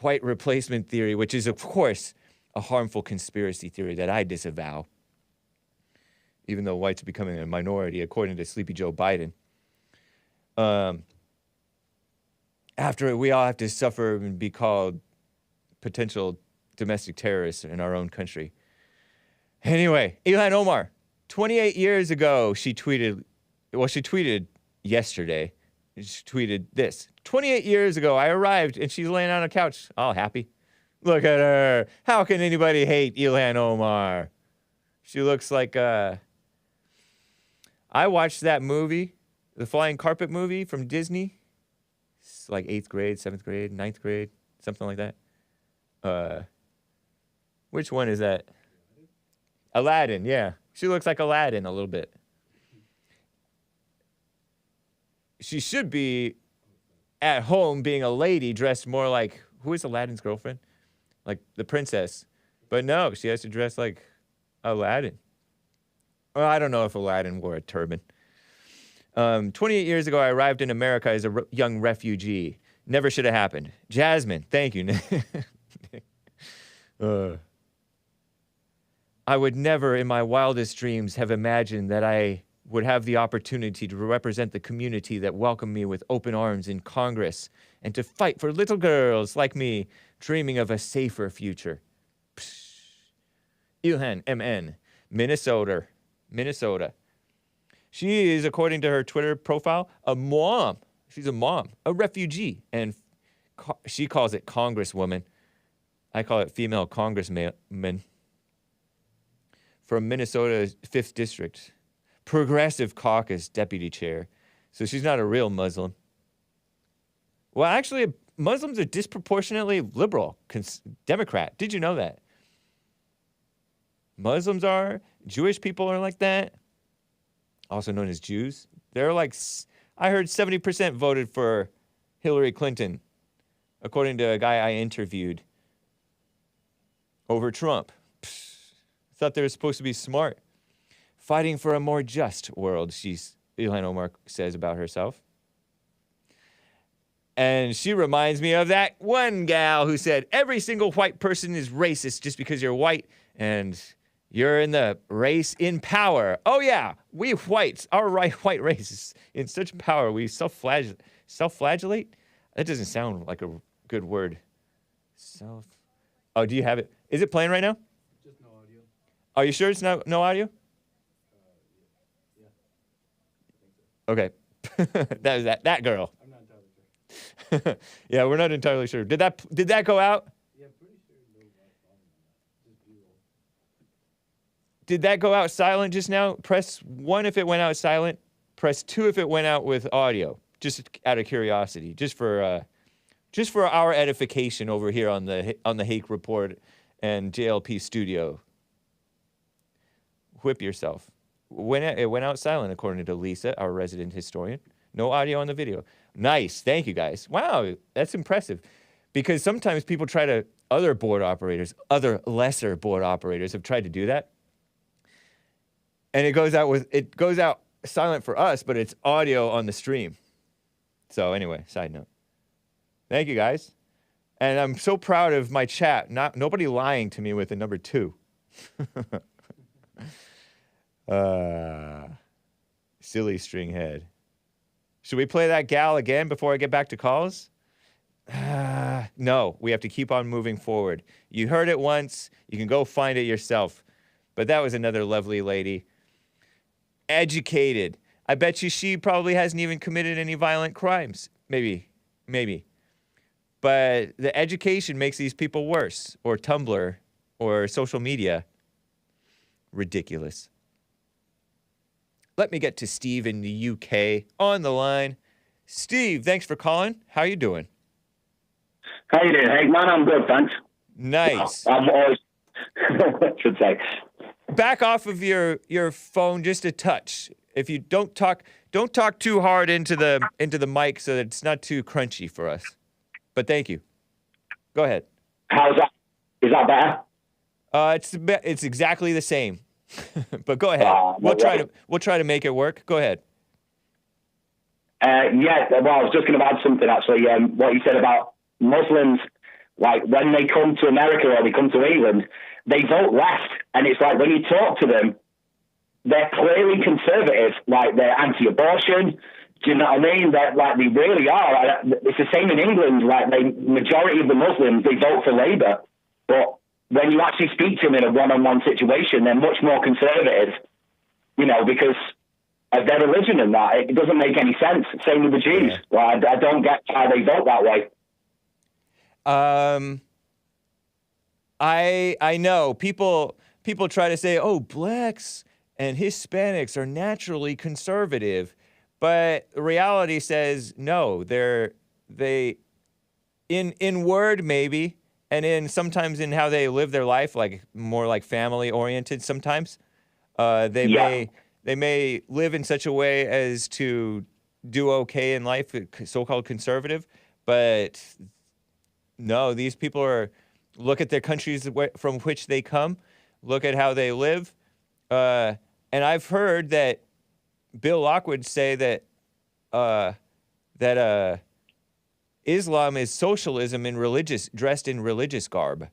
Speaker 1: white replacement theory, which is, of course, a harmful conspiracy theory that I disavow, even though whites are becoming a minority, according to Sleepy Joe Biden. After it, we all have to suffer and be called potential domestic terrorists in our own country. Anyway, Ilhan Omar, 28 years ago, she tweeted yesterday, she tweeted this. 28 years ago, I arrived, and she's laying on a couch, all happy. Look at her. How can anybody hate Ilhan Omar? She looks like, I watched that movie, the Flying Carpet movie from Disney. It's like 8th grade, 7th grade, 9th grade, something like that. Which one is that? Aladdin, yeah. She looks like Aladdin a little bit. She should be at home being a lady dressed more like, who is Aladdin's girlfriend? Like the princess. But no, she has to dress like Aladdin. Well, I don't know if Aladdin wore a turban. 28 years ago, I arrived in America as a young refugee. Never should have happened. Jasmine, thank you. I would never in my wildest dreams have imagined that I would have the opportunity to represent the community that welcomed me with open arms in Congress and to fight for little girls like me dreaming of a safer future. Psh. Ilhan, MN, Minnesota. She is, according to her Twitter profile, a mom. She's a mom, a refugee, and she calls it congresswoman. I call it female congressman. From Minnesota's 5th District. Progressive Caucus deputy chair. So she's not a real Muslim. Well, actually, Muslims are disproportionately liberal, Democrat. Did you know that? Muslims are, Jewish people are like that, also known as Jews. They're like, I heard 70% voted for Hillary Clinton, according to a guy I interviewed, over Trump. Thought they were supposed to be smart. Fighting for a more just world, Ilhan Omar says about herself. And she reminds me of that one gal who said, every single white person is racist just because you're white and you're in the race in power. Oh yeah, we whites, our white race is in such power, we self-flagellate? That doesn't sound like a good word. Oh, do you have it? Is it playing right now?
Speaker 5: Just no audio.
Speaker 1: Are you sure it's no audio? Okay. That was that girl.
Speaker 5: I'm not entirely sure.
Speaker 1: Yeah, we're not entirely sure. Did that go out?
Speaker 5: Yeah, pretty sure no volume on that. Just B-roll.
Speaker 1: Did that go out silent just now? Press 1 if it went out silent. Press 2 if it went out with audio. Just out of curiosity, just for our edification over here on the Hake Report and JLP Studio. Whip yourself. It went out silent, according to Lisa, our resident historian. No audio on the video. Nice. Thank you, guys. Wow, that's impressive. Because sometimes people other lesser board operators have tried to do that. And it goes out silent for us, but it's audio on the stream. So anyway, side note. Thank you, guys. And I'm so proud of my chat. Nobody lying to me with the number 2. Silly string head. Should we play that gal again before I get back to calls? No, we have to keep on moving forward. You heard it once. You can go find it yourself. But that was another lovely lady. Educated. I bet you she probably hasn't even committed any violent crimes. Maybe. but the education makes these people worse, or Tumblr, or social media. Ridiculous. Let me get to Steve in the UK on the line. Steve, thanks for calling. How you doing?
Speaker 6: How you doing, Hank? Man, I'm good, thanks.
Speaker 1: Nice.
Speaker 6: I'm always should say.
Speaker 1: Back off of your phone just a touch. If you don't talk too hard into the mic so that it's not too crunchy for us. But thank you. Go ahead.
Speaker 6: How's that? Is that better?
Speaker 1: It's exactly the same. But go ahead. We'll try to make it work. Go ahead.
Speaker 6: Yeah, well, I was just going to add something actually. What you said about Muslims, like when they come to America or they come to England, they vote left, and it's like when you talk to them, they're clearly conservative, like they're anti-abortion. Do you know what I mean? That like they really are. It's the same in England. Like the majority of the Muslims, they vote for Labour, but when you actually speak to them in a one-on-one situation, they're much more conservative. You know, because of their religion and that, it doesn't make any sense. Same with the Jews. Yeah. Well, I don't get how they vote that way.
Speaker 1: I know people try to say, oh, blacks and Hispanics are naturally conservative, but reality says no. They in word maybe, and sometimes in how they live their life, like more like family oriented. Sometimes they may live in such a way as to do okay in life, so-called conservative, but no, these people look at their countries from which they come, look at how they live, and I've heard that Bill Lockwood say that Islam is socialism dressed in religious garb.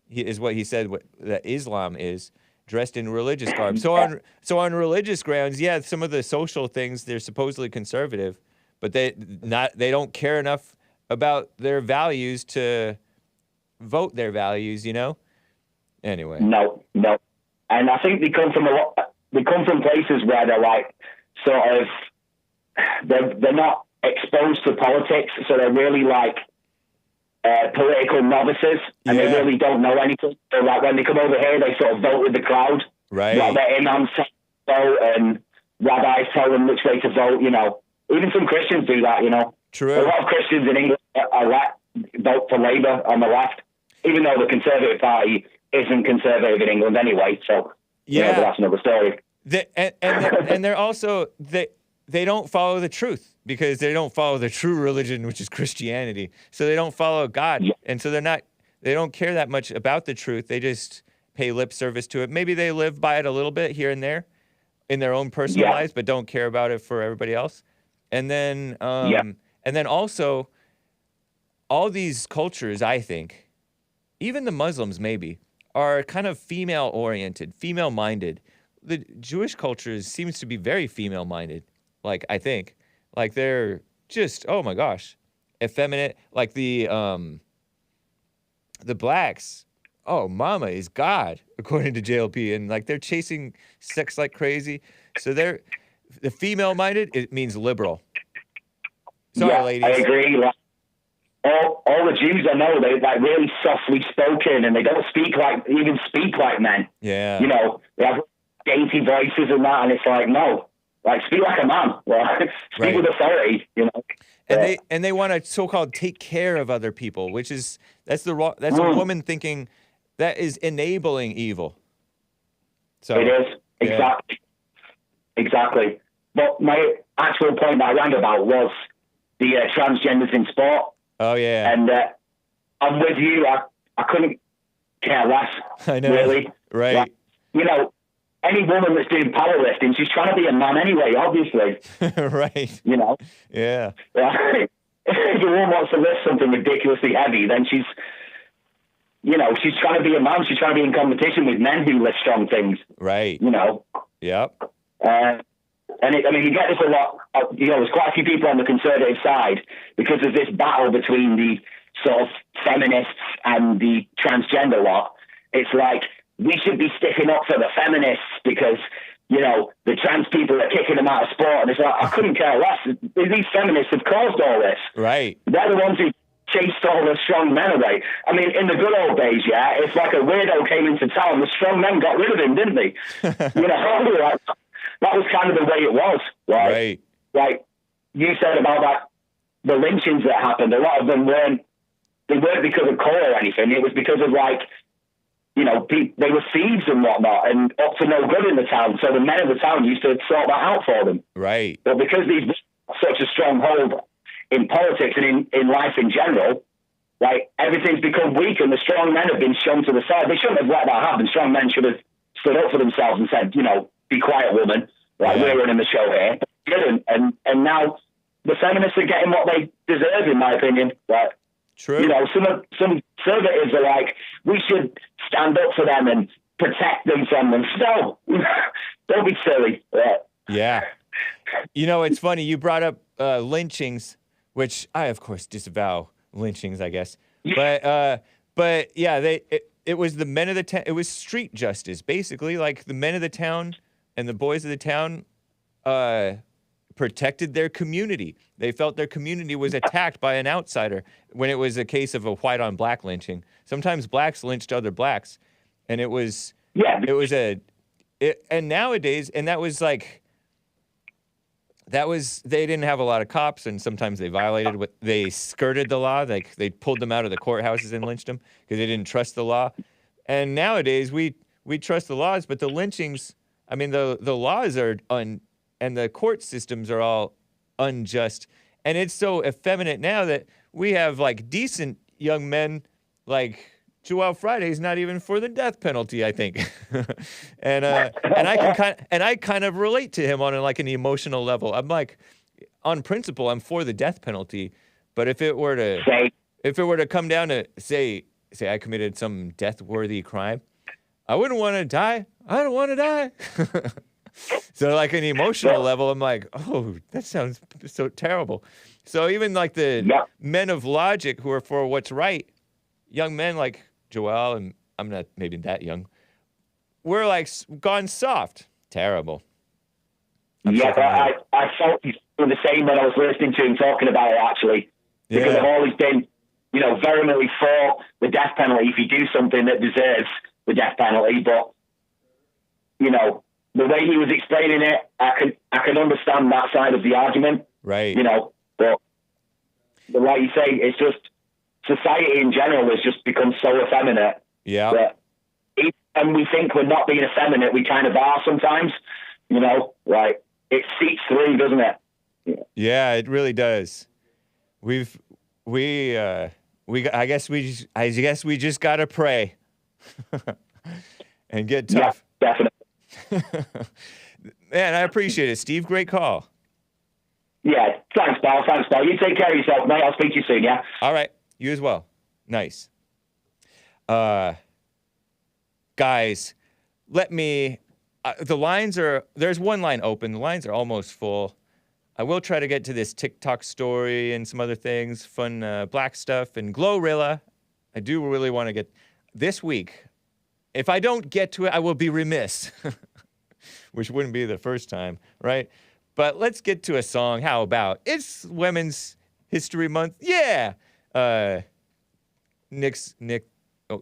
Speaker 1: Is what he said. That Islam is dressed in religious garb. So on religious grounds, yeah, some of the social things they're supposedly conservative, but they don't care enough about their values to vote their values, you know? Anyway.
Speaker 6: No. And I think they come from places where they're like sort of they're not exposed to politics, so they're really like political novices, and they really don't know anything. So like when they come over here, they sort of vote with the crowd.
Speaker 1: Right.
Speaker 6: Like their imams vote and rabbis tell them which way to vote, you know. Even some Christians do that, you know.
Speaker 1: True.
Speaker 6: A lot of Christians in England vote for Labour on the left, even though the Conservative Party isn't conservative in England anyway. So, yeah, but that's another story.
Speaker 1: And they're also, they don't follow the truth because they don't follow the true religion, which is Christianity. So they don't follow God. Yeah. And so they don't care that much about the truth. They just pay lip service to it. Maybe they live by it a little bit here and there in their own personal lives, but don't care about it for everybody else. And then, and then also, all these cultures, I think, even the Muslims maybe, are kind of female-oriented, female-minded. The Jewish culture seems to be very female-minded, like, I think. Like, they're just, oh my gosh, effeminate. Like, the blacks, oh, mama is God, according to JLP. And, like, they're chasing sex like crazy. So the female-minded, it means liberal. Sorry, ladies.
Speaker 6: I agree. Like, all the Jews I know, they're like really softly spoken, and they don't speak like men.
Speaker 1: Yeah.
Speaker 6: You know, they have dainty voices and that, and it's like, no, like speak like a man. Well, speak with authority. You know.
Speaker 1: And they want to so-called take care of other people, which is that's a woman thinking that is enabling evil. So
Speaker 6: it is exactly. But my actual point that I rang about was the transgenders in sport.
Speaker 1: Oh yeah.
Speaker 6: And I'm with you. I couldn't care less.
Speaker 1: I know.
Speaker 6: Really.
Speaker 1: Right.
Speaker 6: Like, you know, any woman that's doing powerlifting, she's trying to be a man anyway, obviously.
Speaker 1: Right.
Speaker 6: You know?
Speaker 1: Yeah.
Speaker 6: If a woman wants to lift something ridiculously heavy, then she's trying to be a man. She's trying to be in competition with men who lift strong things.
Speaker 1: Right.
Speaker 6: You know?
Speaker 1: Yep.
Speaker 6: You get this a lot. There's quite a few people on the conservative side because of this battle between the sort of feminists and the transgender lot. It's like, we should be sticking up for the feminists because, you know, the trans people are kicking them out of sport. And it's like, I couldn't care less. These feminists have caused all this.
Speaker 1: Right.
Speaker 6: They're the ones who chased all the strong men away. I mean, in the good old days, yeah, if like a weirdo came into town, the strong men got rid of him, didn't they? Like, that was kind of the way it was.
Speaker 1: Right.
Speaker 6: Like you said about that, the lynchings that happened, a lot of them weren't because of color or anything. It was because of like, they were thieves and whatnot and up to no good in the town. So the men of the town used to sort that out for them.
Speaker 1: Right.
Speaker 6: But because these such a strong hold in politics and in life in general, like everything's become weak and the strong men have been shown to the side. They shouldn't have let that happen. Strong men should have stood up for themselves and said, be quiet, woman. Like, we're running the show here. But they didn't. And now the feminists are getting what they deserve, in my opinion. Like,
Speaker 1: true.
Speaker 6: Some conservatives are like, we should stand up for them and protect them from them. So, don't be silly.
Speaker 1: Yeah. It's funny. You brought up lynchings, which I, of course, disavow lynchings, I guess. But yeah, it was the men of the town. It was street justice, basically. Like the men of the town and the boys of the town protected their community. They felt their community was attacked by an outsider when it was a case of a white on black lynching. Sometimes blacks lynched other blacks, and and nowadays, and that was like, they didn't have a lot of cops, and sometimes they violated they skirted the law. Like they pulled them out of the courthouses and lynched them because they didn't trust the law. And nowadays we trust the laws, but the lynchings, I mean, the laws are and the court systems are all unjust. And it's so effeminate now that we have like decent young men like Joel Friday's not even for the death penalty, I think. and I kind of relate to him on like an emotional level. I'm like, on principle, I'm for the death penalty, but if it were to come down to say I committed some death-worthy crime, I wouldn't want to die. I don't want to die. So like an emotional level, I'm like, oh, that sounds so terrible. So even like the men of logic who are for what's right, young men like Joel, and I'm not maybe that young, we're like gone soft. Terrible.
Speaker 6: I felt the same when I was listening to him talking about it, actually. Because I've always been, vehemently for the death penalty if you do something that deserves the death penalty. But, the way he was explaining it, I could understand that side of the argument.
Speaker 1: Right.
Speaker 6: But like you say, it's just society in general has just become so effeminate.
Speaker 1: Yeah.
Speaker 6: That and we think we're not being effeminate, we kind of are sometimes. Like it seeps through, doesn't it?
Speaker 1: Yeah, it really does. I guess we just gotta pray and get tough.
Speaker 6: Yeah, definitely.
Speaker 1: Man, I appreciate it, Steve. Great call.
Speaker 6: Yeah, thanks, pal. You take care of yourself, mate. I'll speak to you soon, yeah?
Speaker 1: All right. You as well. Nice. Guys, there's one line open. The lines are almost full. I will try to get to this TikTok story and some other things, fun black stuff, and Glorilla. I do really want to get this week. If I don't get to it, I will be remiss, which wouldn't be the first time, right? But let's get to a song. How about it's Women's History Month? Yeah. Nick,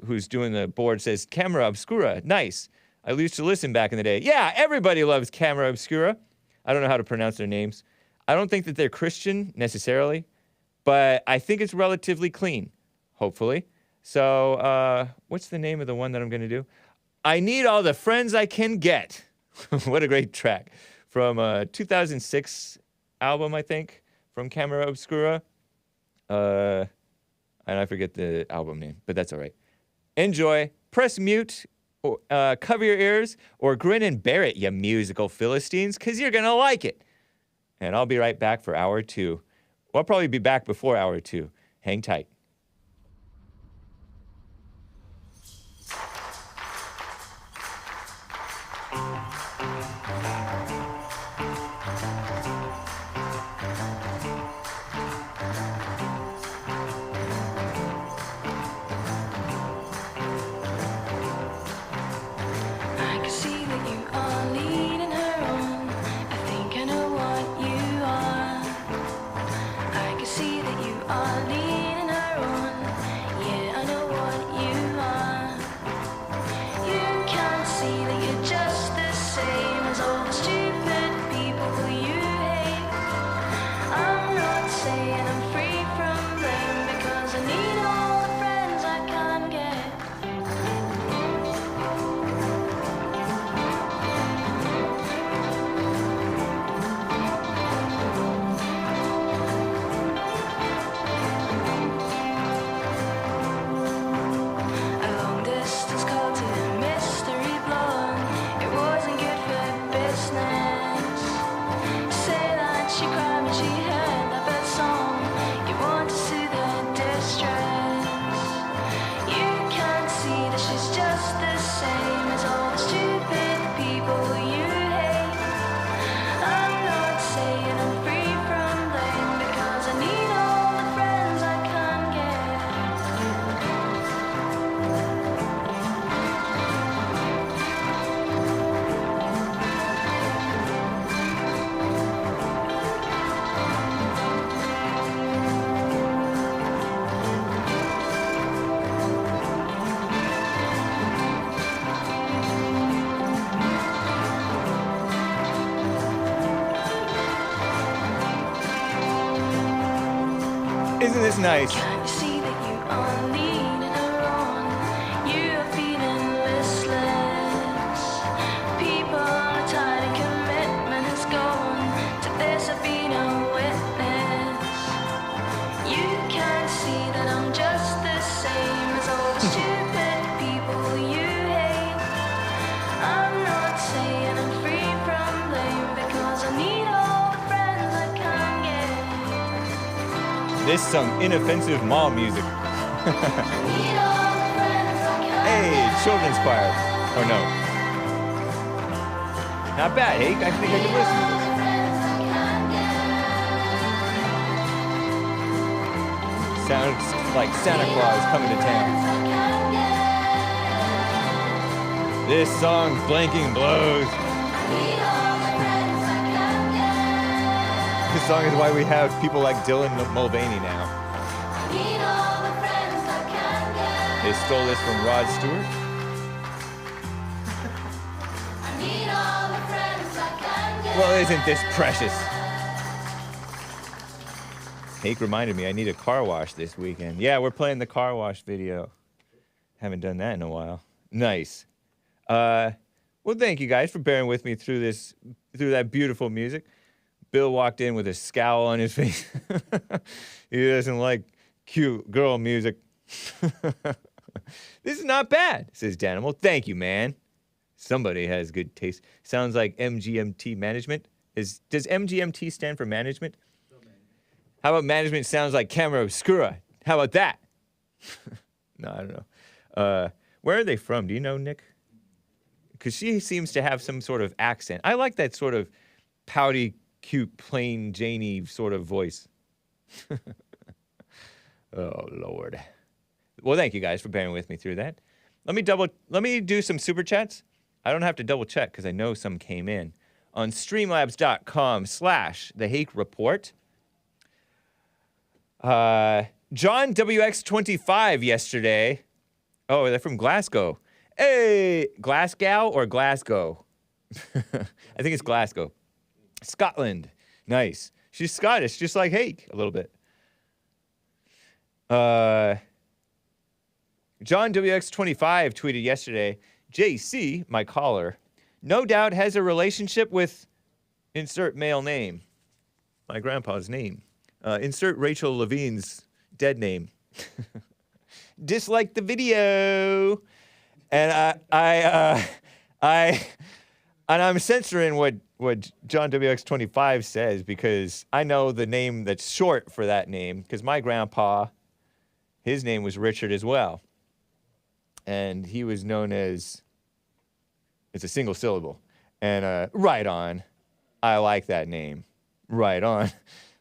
Speaker 1: who's doing the board, says Camera Obscura. Nice. I used to listen back in the day. Yeah, everybody loves Camera Obscura. I don't know how to pronounce their names. I don't think that they're Christian necessarily, but I think it's relatively clean, hopefully. So, what's the name of the one that I'm going to do? I Need All the Friends I Can Get. What a great track. From a 2006 album, I think, from Camera Obscura. And I forget the album name, but that's all right. Enjoy. Press mute, or cover your ears, or grin and bear it, you musical Philistines, because you're going to like it. And I'll be right back for hour 2. Well, I'll probably be back before hour 2. Hang tight.
Speaker 7: See that you are leading her
Speaker 1: Isn't this nice?
Speaker 3: Can't you see that you are leading her on? You are feeling listless. People are tired and commitment is gone. To this will be no witness. You can't see that I'm just the same as all the stupid people you hate. I'm not saying I'm free from blame because I need all the friends I can get.
Speaker 1: This some inoffensive mom music.
Speaker 3: Need all the friends I can
Speaker 1: Hey, children's choir. Or no. Not bad, hey? I think I can listen to this. Sounds like Santa Claus coming to town. This song's blanking blows. This song is why we have people like Dylan Mulvaney now. They stole this from Rod Stewart. Well, isn't this precious? Hake reminded me I need a car wash this weekend. Yeah, we're playing the car wash video. Haven't done that in a while. Nice. Well, thank you guys for bearing with me through that beautiful music. Bill walked in with a scowl on his face. He doesn't like cute girl music. This is not bad, says Danimal. Thank you, man. Somebody has good taste. Sounds like MGMT management. Does MGMT stand for management? How about management sounds like camera obscura? How about that? No, I don't know. Where are they from? Do you know, Nick? Because she seems to have some sort of accent. I like that sort of pouty, cute, plain Janey sort of voice. Oh, Lord. Well, thank you guys for bearing with me through that. Let me do some super chats. I don't have to double check because I know some came in on streamlabs.com/The Hake Report. John WX25 yesterday. Oh, they're from Glasgow. Hey, Glasgow or Glasgow? I think it's Glasgow. Scotland. Nice. She's Scottish, just like Hake, a little bit. John WX25 tweeted yesterday, JC, my caller, no doubt has a relationship with insert male name. My grandpa's name. Insert Rachel Levine's dead name. Dislike the video. And I'm censoring what John WX25 says because I know the name that's short for that name because my grandpa, his name was Richard as well. And he was known as, it's a single syllable. And right on. I like that name. Right on.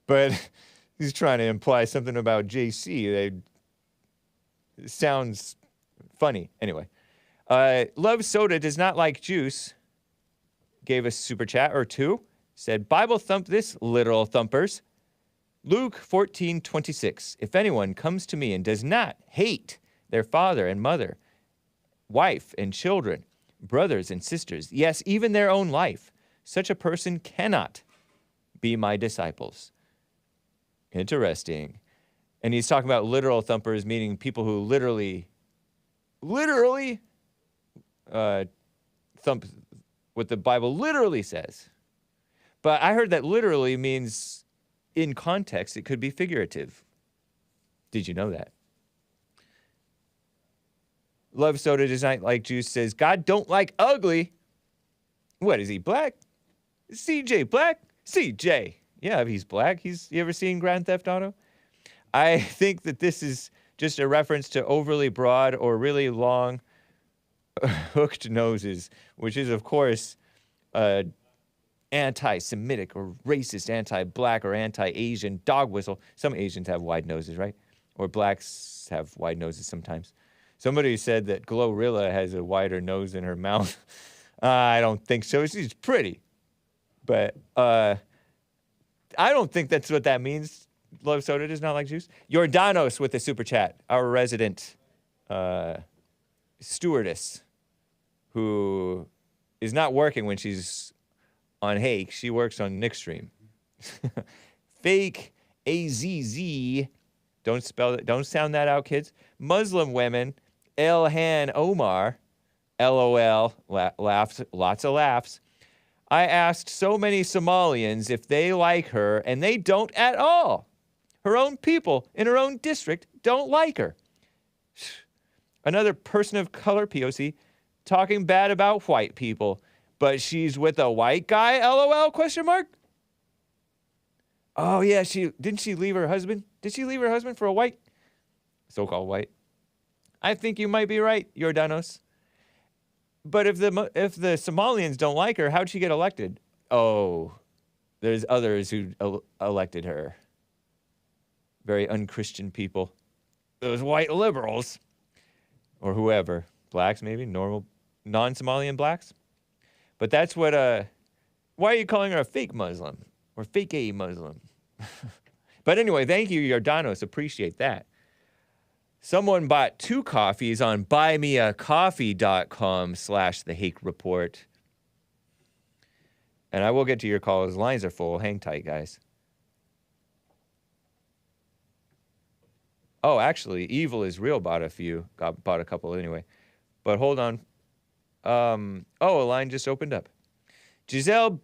Speaker 1: But he's trying to imply something about JC. It sounds funny. Anyway. Love Soda does not like juice. Gave us super chat or two. Said, Bible thump this, literal thumpers. Luke 14:26. If anyone comes to me and does not hate their father and mother, wife and children, brothers and sisters, yes, even their own life, such a person cannot be my disciples. Interesting. And he's talking about literal thumpers, meaning people who literally thump what the Bible literally says. But I heard that literally means in context, it could be figurative. Did you know that? Love Soda does not like juice says, God don't like ugly. What, is he black? CJ black? CJ. Yeah, he's black. You ever seen Grand Theft Auto? I think that this is just a reference to overly broad or really long hooked noses, which is, of course, anti-Semitic or racist, anti-black or anti-Asian dog whistle. Some Asians have wide noses, right? Or blacks have wide noses sometimes. Somebody said that Glorilla has a wider nose than her mouth. I don't think so. She's pretty. But I don't think that's what that means. Love Soda does not like juice. Jordanos with the super chat, our resident stewardess who is not working when she's on Hake. She works on Nickstream. Fake AZZ Don't spell it. Don't sound that out, kids. Muslim women, Ilhan Omar, LOL, laughs, lots of laughs. I asked so many Somalians if they like her, and they don't at all. Her own people in her own district don't like her. Another person of color, POC, talking bad about white people, but she's with a white guy, LOL, question mark? Oh, yeah, didn't she leave her husband? Did she leave her husband for a white? So-called white. I think you might be right, Jordanos. But if the Somalians don't like her, how'd she get elected? Oh, there's others who elected her. Very unchristian people. Those white liberals. Or whoever. Blacks, maybe? Normal, non-Somalian blacks? But that's what, why are you calling her a fake Muslim? Or fake-a Muslim? But anyway, thank you, Jordanos. Appreciate that. Someone bought 2 coffees on buymeacoffee.com/The Hake Report. And I will get to your calls. Lines are full. Hang tight, guys. Oh, actually, Evil is Real bought a few. Bought a couple anyway. But hold on. A line just opened up. Gisele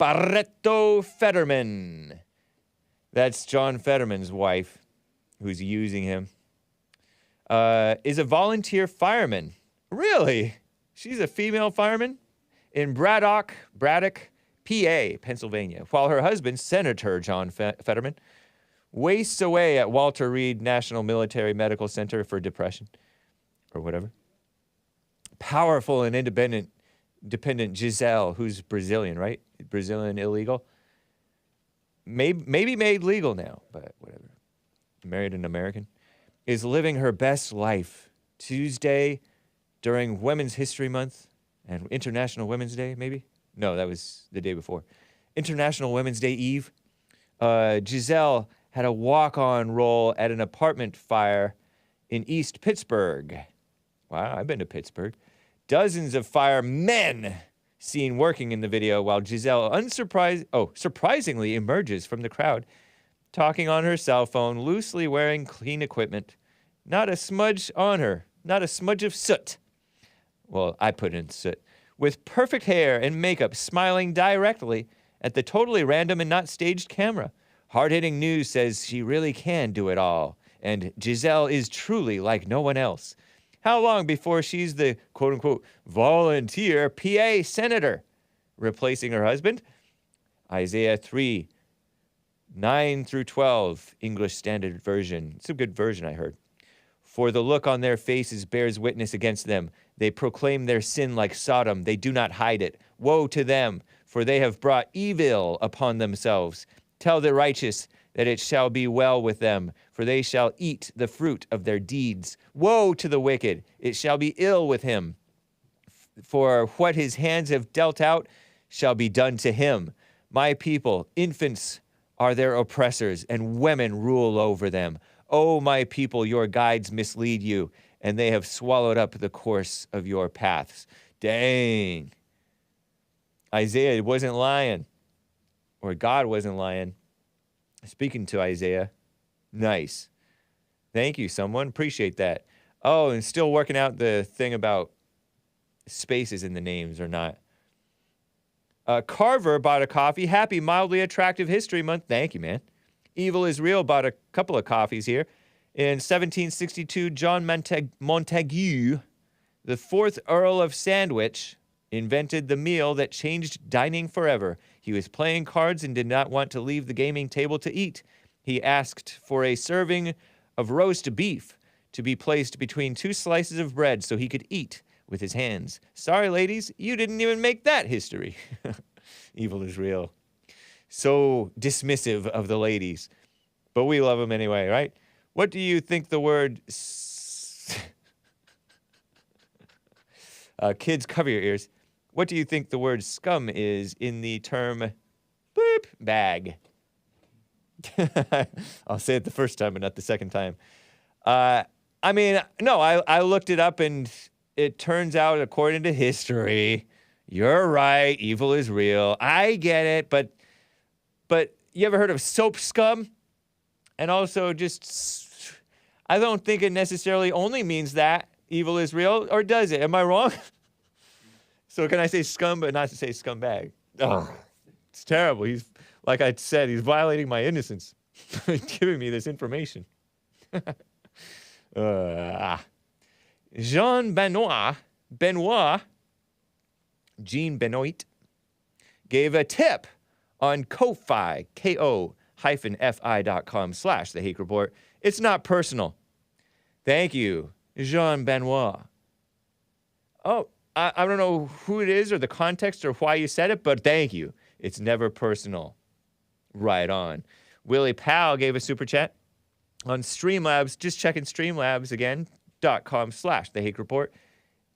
Speaker 1: Fetterman. That's John Fetterman's wife, who's using him. Is a volunteer fireman. Really? She's a female fireman in Braddock, PA, Pennsylvania, while her husband, Senator John Fetterman, wastes away at Walter Reed National Military Medical Center for Depression, or whatever. Powerful and independent Gisele, who's Brazilian, right? Brazilian illegal. Maybe made legal now, but whatever. Married an American. Is living her best life. Tuesday during Women's History Month and International Women's Day, maybe? No, that was the day before. International Women's Day Eve. Gisele had a walk-on role at an apartment fire in East Pittsburgh. Wow, I've been to Pittsburgh. Dozens of firemen seen working in the video while Gisele surprisingly emerges from the crowd, talking on her cell phone, loosely wearing clean equipment. Not a smudge on her. Not a smudge of soot. Well, I put in soot. With perfect hair and makeup, smiling directly at the totally random and not staged camera. Hard-hitting news says she really can do it all. And Gisele is truly like no one else. How long before she's the quote-unquote volunteer PA senator, replacing her husband? Isaiah 3, 9 through 12, English Standard Version. It's a good version, I heard. For the look on their faces bears witness against them. They proclaim their sin like Sodom. They do not hide it. Woe to them, for they have brought evil upon themselves. Tell the righteous that it shall be well with them, for they shall eat the fruit of their deeds. Woe to the wicked, it shall be ill with him. For what his hands have dealt out shall be done to him. My people, infants are their oppressors, and women rule over them. O my people, your guides mislead you, and they have swallowed up the course of your paths. Dang. Isaiah wasn't lying, or God wasn't lying. Speaking to Isaiah. Nice. Thank you, someone. Appreciate that. Oh, and still working out the thing about spaces in the names or not. Carver bought a coffee. Happy Mildly Attractive History Month. Thank you, man. Evil is Real bought a couple of coffees here. In 1762, John Montague, the 4th Earl of Sandwich, invented the meal that changed dining forever. He was playing cards and did not want to leave the gaming table to eat. He asked for a serving of roast beef to be placed between 2 slices of bread so he could eat with his hands. Sorry, ladies, you didn't even make that history. Evil is Real. So dismissive of the ladies. But we love them anyway, right? What do you think the word... kids, cover your ears. What do you think the word scum is in the term boop bag? I'll say it the first time, but not the second time. I looked it up, and it turns out, according to history, you're right, evil is real. I get it, but you ever heard of soap scum? And also just, I don't think it necessarily only means that evil is real, or does it? Am I wrong? So can I say scum but not to say scumbag? Oh, it's terrible. He's, like I said, he's violating my innocence, giving me this information. Jean Benoit, gave a tip on Ko-Fi, ko-fi.com/The Hake Report. It's not personal. Thank you, Jean Benoit. Oh, I don't know who it is or the context or why you said it, but thank you. It's never personal. Right on. Willie Powell gave a super chat on Streamlabs. Just checking Streamlabs again, .com/The Hake Report.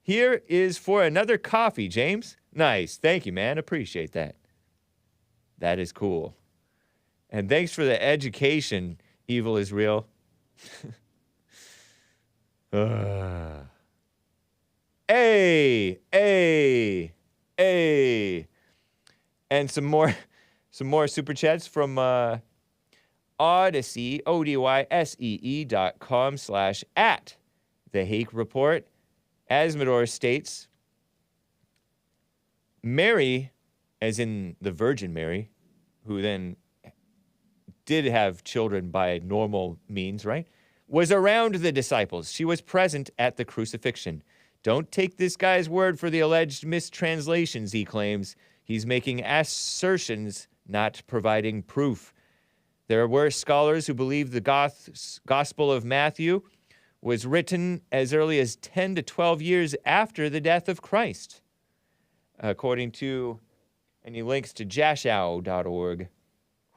Speaker 1: Here is for another coffee, James. Nice. Thank you, man. Appreciate that. That is cool. And thanks for the education, Evil is Real. Hey. And some more super chats from Odysee, ODYSEE.com/@The Hake Report. Azzmador states, Mary, as in the Virgin Mary, who then did have children by normal means, right, was around the disciples. She was present at the crucifixion. Don't take this guy's word for the alleged mistranslations, he claims. He's making assertions, not providing proof. There were scholars who believe the Gospel of Matthew was written as early as 10 to 12 years after the death of Christ. According to, and he links to jashow.org,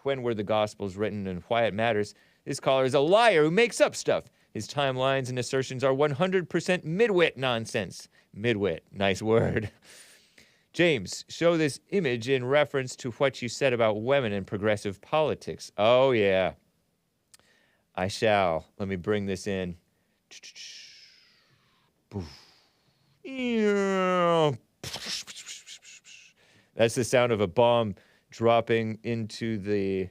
Speaker 1: when were the Gospels written and why it matters. This scholar is a liar who makes up stuff. His timelines and assertions are 100% midwit nonsense. Midwit, nice word. James, show this image in reference to what you said about women in progressive politics. Oh, yeah. I shall. Let me bring this in. That's the sound of a bomb dropping into the...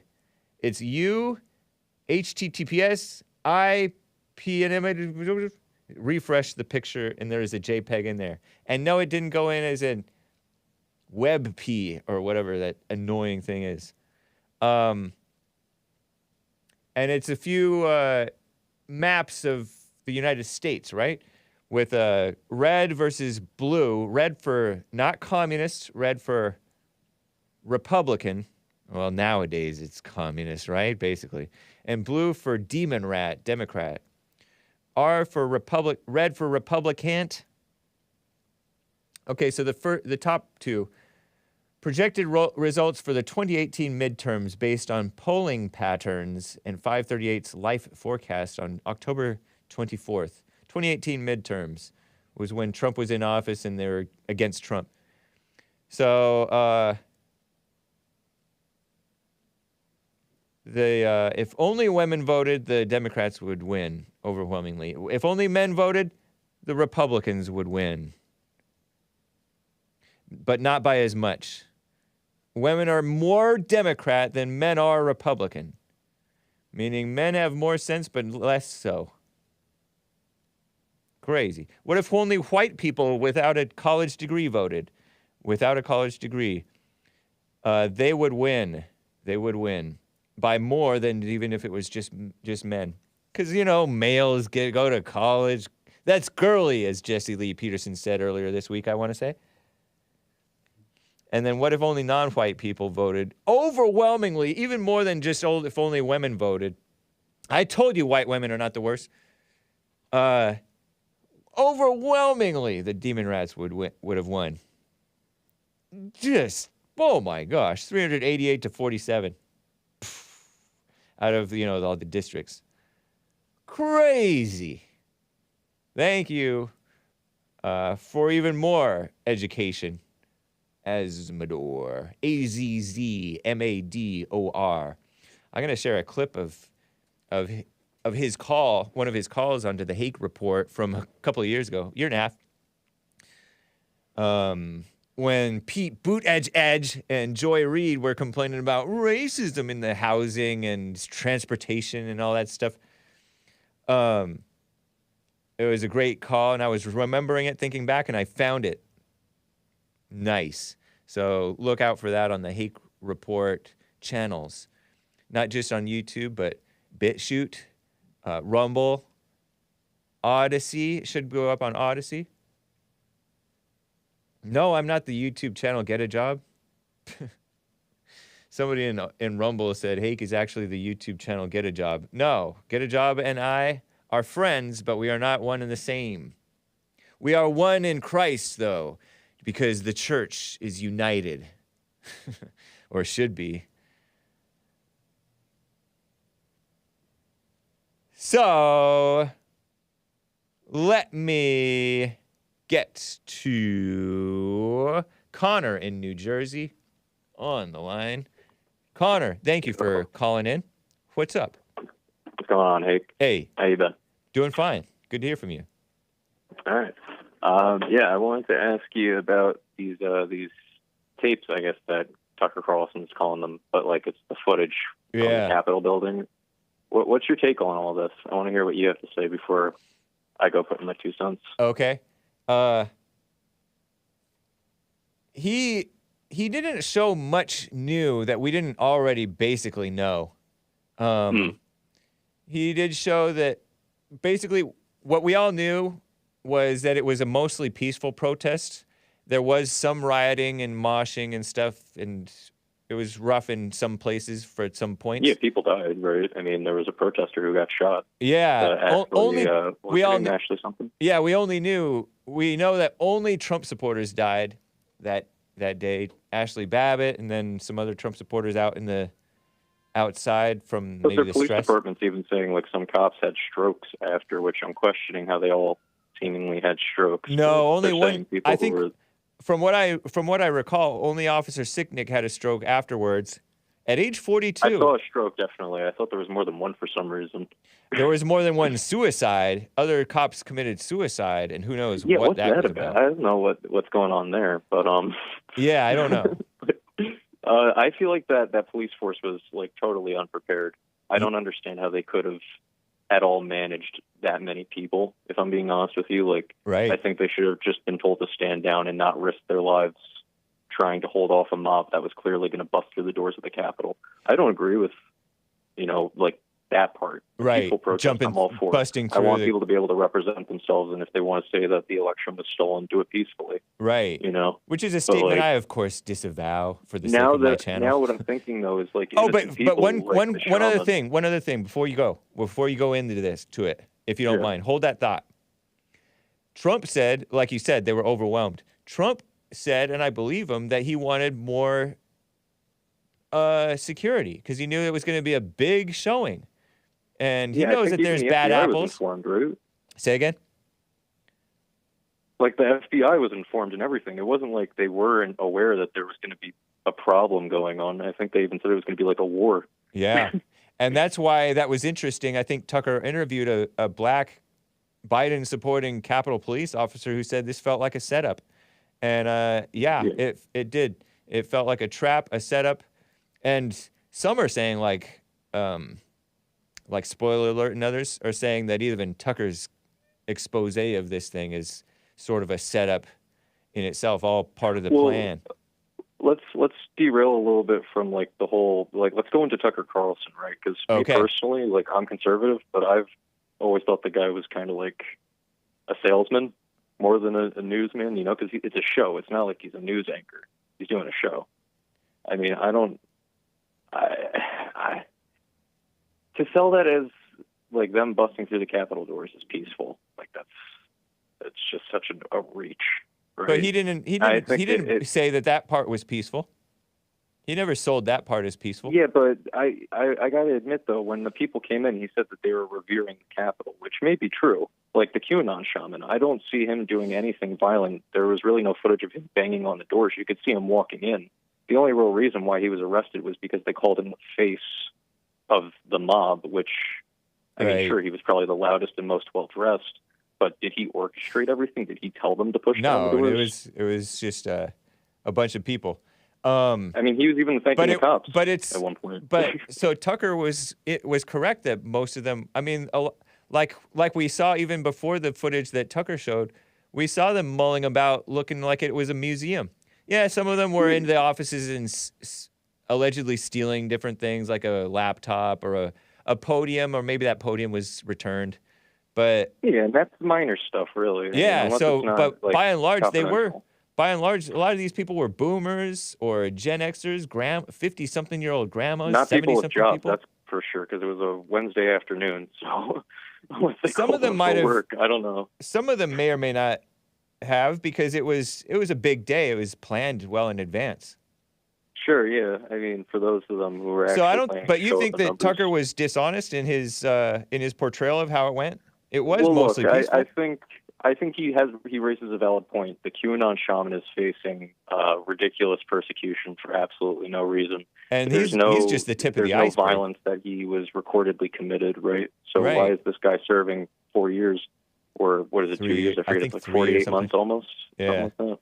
Speaker 1: It's you, HTTPS, IPNM... Refresh the picture, and there is a JPEG in there. And no, it didn't go in as in WebP or whatever that annoying thing is. And it's a few maps of the United States, right? With red versus blue. Red for not communist, red for Republican. Well, nowadays it's communist, right? Basically. And blue for demon rat, Democrat. R for Republic, red for Republicant. Okay, so the top two. Projected results for the 2018 midterms based on polling patterns and 538's life forecast on October 24th. 2018 midterms was when Trump was in office and they were against Trump. So if only women voted, the Democrats would win overwhelmingly. If only men voted, the Republicans would win. But not by as much. Women are more Democrat than men are Republican. Meaning men have more sense, but less so. Crazy. What if only white people without a college degree voted? Without a college degree. They would win. They would win. By more than even if it was just men. Because, you know, males go to college. That's girly, as Jesse Lee Peterson said earlier this week, I want to say. And then what if only non-white people voted? Overwhelmingly, even more than just if only women voted. I told you white women are not the worst. Overwhelmingly, the demon rats would have won. Just, oh my gosh, 388 to 47. Out of, you know, all the districts. Crazy. Thank you for even more education. Azzmador. Azzmador. I'm going to share a clip of his call, one of his calls onto the Hake Report from a couple of years ago, year and a half. When Pete Buttigieg and Joy Reid were complaining about racism in the housing and transportation and all that stuff. It was a great call, and I was remembering it, thinking back, and I found it. Nice. So look out for that on the Hake Report channels. Not just on YouTube, but BitChute, Rumble, Odysee. It should go up on Odysee. No, I'm not the YouTube channel Get a Job. Somebody in Rumble said Hake is actually the YouTube channel Get a Job. No, Get a Job and I are friends, but we are not one and the same. We are one in Christ, though, because the church is united, or should be. So, let me get to Connor in New Jersey on the line. Connor, thank you for calling in. What's up?
Speaker 7: What's going on, Hake?
Speaker 1: Hey.
Speaker 7: How you been?
Speaker 1: Doing fine. Good to hear from you.
Speaker 7: All right. Yeah, I wanted to ask you about these tapes, I guess, that Tucker Carlson's calling them, but like it's the footage from the Capitol building. What's your take on all this? I want to hear what you have to say before I go put in my 2 cents.
Speaker 1: Okay. He didn't show much new that we didn't already basically know. He did show that basically what we all knew was that it was a mostly peaceful protest. There was some rioting and moshing and stuff, and it was rough in some places for some points.
Speaker 7: Yeah, people died, right? I mean, there was a protester who got shot.
Speaker 1: Yeah, we all knew.
Speaker 7: Ashley something.
Speaker 1: Yeah, we know that only Trump supporters died that day. Ashley Babbitt, and then some other Trump supporters out in the outside from
Speaker 7: But
Speaker 1: maybe
Speaker 7: their
Speaker 1: the
Speaker 7: police
Speaker 1: stress.
Speaker 7: department's even saying like some cops had strokes after, which I'm questioning how they all seemingly had strokes.
Speaker 1: No, only
Speaker 7: They're
Speaker 1: one.
Speaker 7: saying people
Speaker 1: I
Speaker 7: who
Speaker 1: think
Speaker 7: were-
Speaker 1: from what I recall, only Officer Sicknick had a stroke afterwards. At age 42,
Speaker 7: I saw a stroke, definitely. I thought there was more than one for some reason.
Speaker 1: there was more than one suicide. Other cops committed suicide, and who knows
Speaker 7: Yeah,
Speaker 1: what
Speaker 7: what's
Speaker 1: that was
Speaker 7: about?
Speaker 1: about.
Speaker 7: I don't know what's going on there, but
Speaker 1: Yeah, I don't know.
Speaker 7: I feel like that police force was like totally unprepared. I don't understand how they could have at all managed that many people. If I'm being honest with you, like
Speaker 1: Right.
Speaker 7: I think they should have just been told to stand down and not risk their lives trying to hold off a mob that was clearly going to bust through the doors of the Capitol. I don't agree with, like that part.
Speaker 1: Right.
Speaker 7: Peaceful protest,
Speaker 1: Jumping,
Speaker 7: I'm all for it.
Speaker 1: busting
Speaker 7: I
Speaker 1: through
Speaker 7: want
Speaker 1: the-
Speaker 7: people to be able to represent themselves, and if they want to say that the election was stolen, do it peacefully.
Speaker 1: Right.
Speaker 7: Which
Speaker 1: is a statement I, of course, disavow for the sake
Speaker 7: now
Speaker 1: of my
Speaker 7: that
Speaker 1: channel.
Speaker 7: now what I'm thinking though is like
Speaker 1: Oh,
Speaker 7: innocent
Speaker 1: but
Speaker 7: people,
Speaker 1: one
Speaker 7: like the
Speaker 1: other
Speaker 7: shaman.
Speaker 1: thing before you go into it, if you don't
Speaker 7: Sure.
Speaker 1: mind, hold that thought. Trump said, like you said, they were overwhelmed. Trump said, and I believe him, that he wanted more security because he knew it was going to be a big showing, and he
Speaker 7: Yeah, I
Speaker 1: knows
Speaker 7: think
Speaker 1: that there's
Speaker 7: even the
Speaker 1: bad
Speaker 7: FBI was
Speaker 1: apples.
Speaker 7: informed, right?
Speaker 1: Say again.
Speaker 7: Like the FBI was informed and everything. It wasn't like they weren't aware that there was going to be a problem going on. I think they even said it was going to be like a war.
Speaker 1: Yeah. And that's why that was interesting. I think Tucker interviewed a black Biden-supporting Capitol Police officer who said this felt like a setup. And, it did. It felt like a trap, a setup. And some are saying, like spoiler alert, and others are saying that even Tucker's expose of this thing is sort of a setup in itself, all part of the plan.
Speaker 7: Let's derail a little bit from like the whole let's go into Tucker Carlson, right? Because me personally, like I'm conservative, but I've always thought the guy was kind of like a salesman more than a newsman, because it's a show. It's not like he's a news anchor. He's doing a show. I mean, I to sell that as like them busting through the Capitol doors is peaceful. Like that's just such a reach. Right?
Speaker 1: But he didn't say that part was peaceful. He never sold that part as peaceful.
Speaker 7: Yeah, but I got to admit, though, when the people came in, he said that they were revering the Capitol, which may be true. Like the QAnon shaman, I don't see him doing anything violent. There was really no footage of him banging on the doors. You could see him walking in. The only real reason why he was arrested was because they called him the face of the mob, which, I mean, sure, he was probably the loudest and most well-dressed, but did he orchestrate everything? Did he tell them to push down the doors?
Speaker 1: No, it was just a bunch of people.
Speaker 7: I mean, he was even thanking the cops at one point.
Speaker 1: But so Tucker was correct that most of them. I mean, a like we saw even before the footage that Tucker showed, we saw them mulling about looking like it was a museum. Yeah, some of them were in the offices and allegedly stealing different things like a laptop or a podium, or maybe that podium was returned. But
Speaker 7: yeah, that's minor stuff, really. I mean,
Speaker 1: yeah,
Speaker 7: unless
Speaker 1: so
Speaker 7: it's not,
Speaker 1: but
Speaker 7: like,
Speaker 1: by and large they were.
Speaker 7: confidential.
Speaker 1: By and large, a lot of these people were boomers or Gen Xers, 50-something-year-old grandmas,
Speaker 7: Not people with
Speaker 1: 70-something
Speaker 7: jobs,
Speaker 1: people.
Speaker 7: that's for sure, because it was a Wednesday afternoon. So unless they
Speaker 1: Some
Speaker 7: called
Speaker 1: of them
Speaker 7: for
Speaker 1: might have-
Speaker 7: work, I don't know.
Speaker 1: Some of them may or may not have, because it was a big day. It was planned well in advance.
Speaker 7: Sure, yeah. I mean, for those of them who were actually
Speaker 1: So I don't.
Speaker 7: planning
Speaker 1: But
Speaker 7: to
Speaker 1: you
Speaker 7: show
Speaker 1: think
Speaker 7: up the
Speaker 1: that
Speaker 7: numbers.
Speaker 1: Tucker was dishonest in his portrayal of how it went? It was
Speaker 7: Well,
Speaker 1: mostly
Speaker 7: look,
Speaker 1: peaceful.
Speaker 7: I think he raises a valid point. The QAnon shaman is facing ridiculous persecution for absolutely no reason.
Speaker 1: And
Speaker 7: There's
Speaker 1: he's just the tip of
Speaker 7: there's
Speaker 1: the
Speaker 7: no
Speaker 1: iceberg.
Speaker 7: violence that he was recordedly committed, right? So
Speaker 1: Right.
Speaker 7: why is this guy serving 4 years, or what is it, 2 years? I
Speaker 1: I
Speaker 7: forget.
Speaker 1: think
Speaker 7: It's like
Speaker 1: 3 or
Speaker 7: 48
Speaker 1: something.
Speaker 7: months almost.
Speaker 1: Yeah.
Speaker 7: Something like that.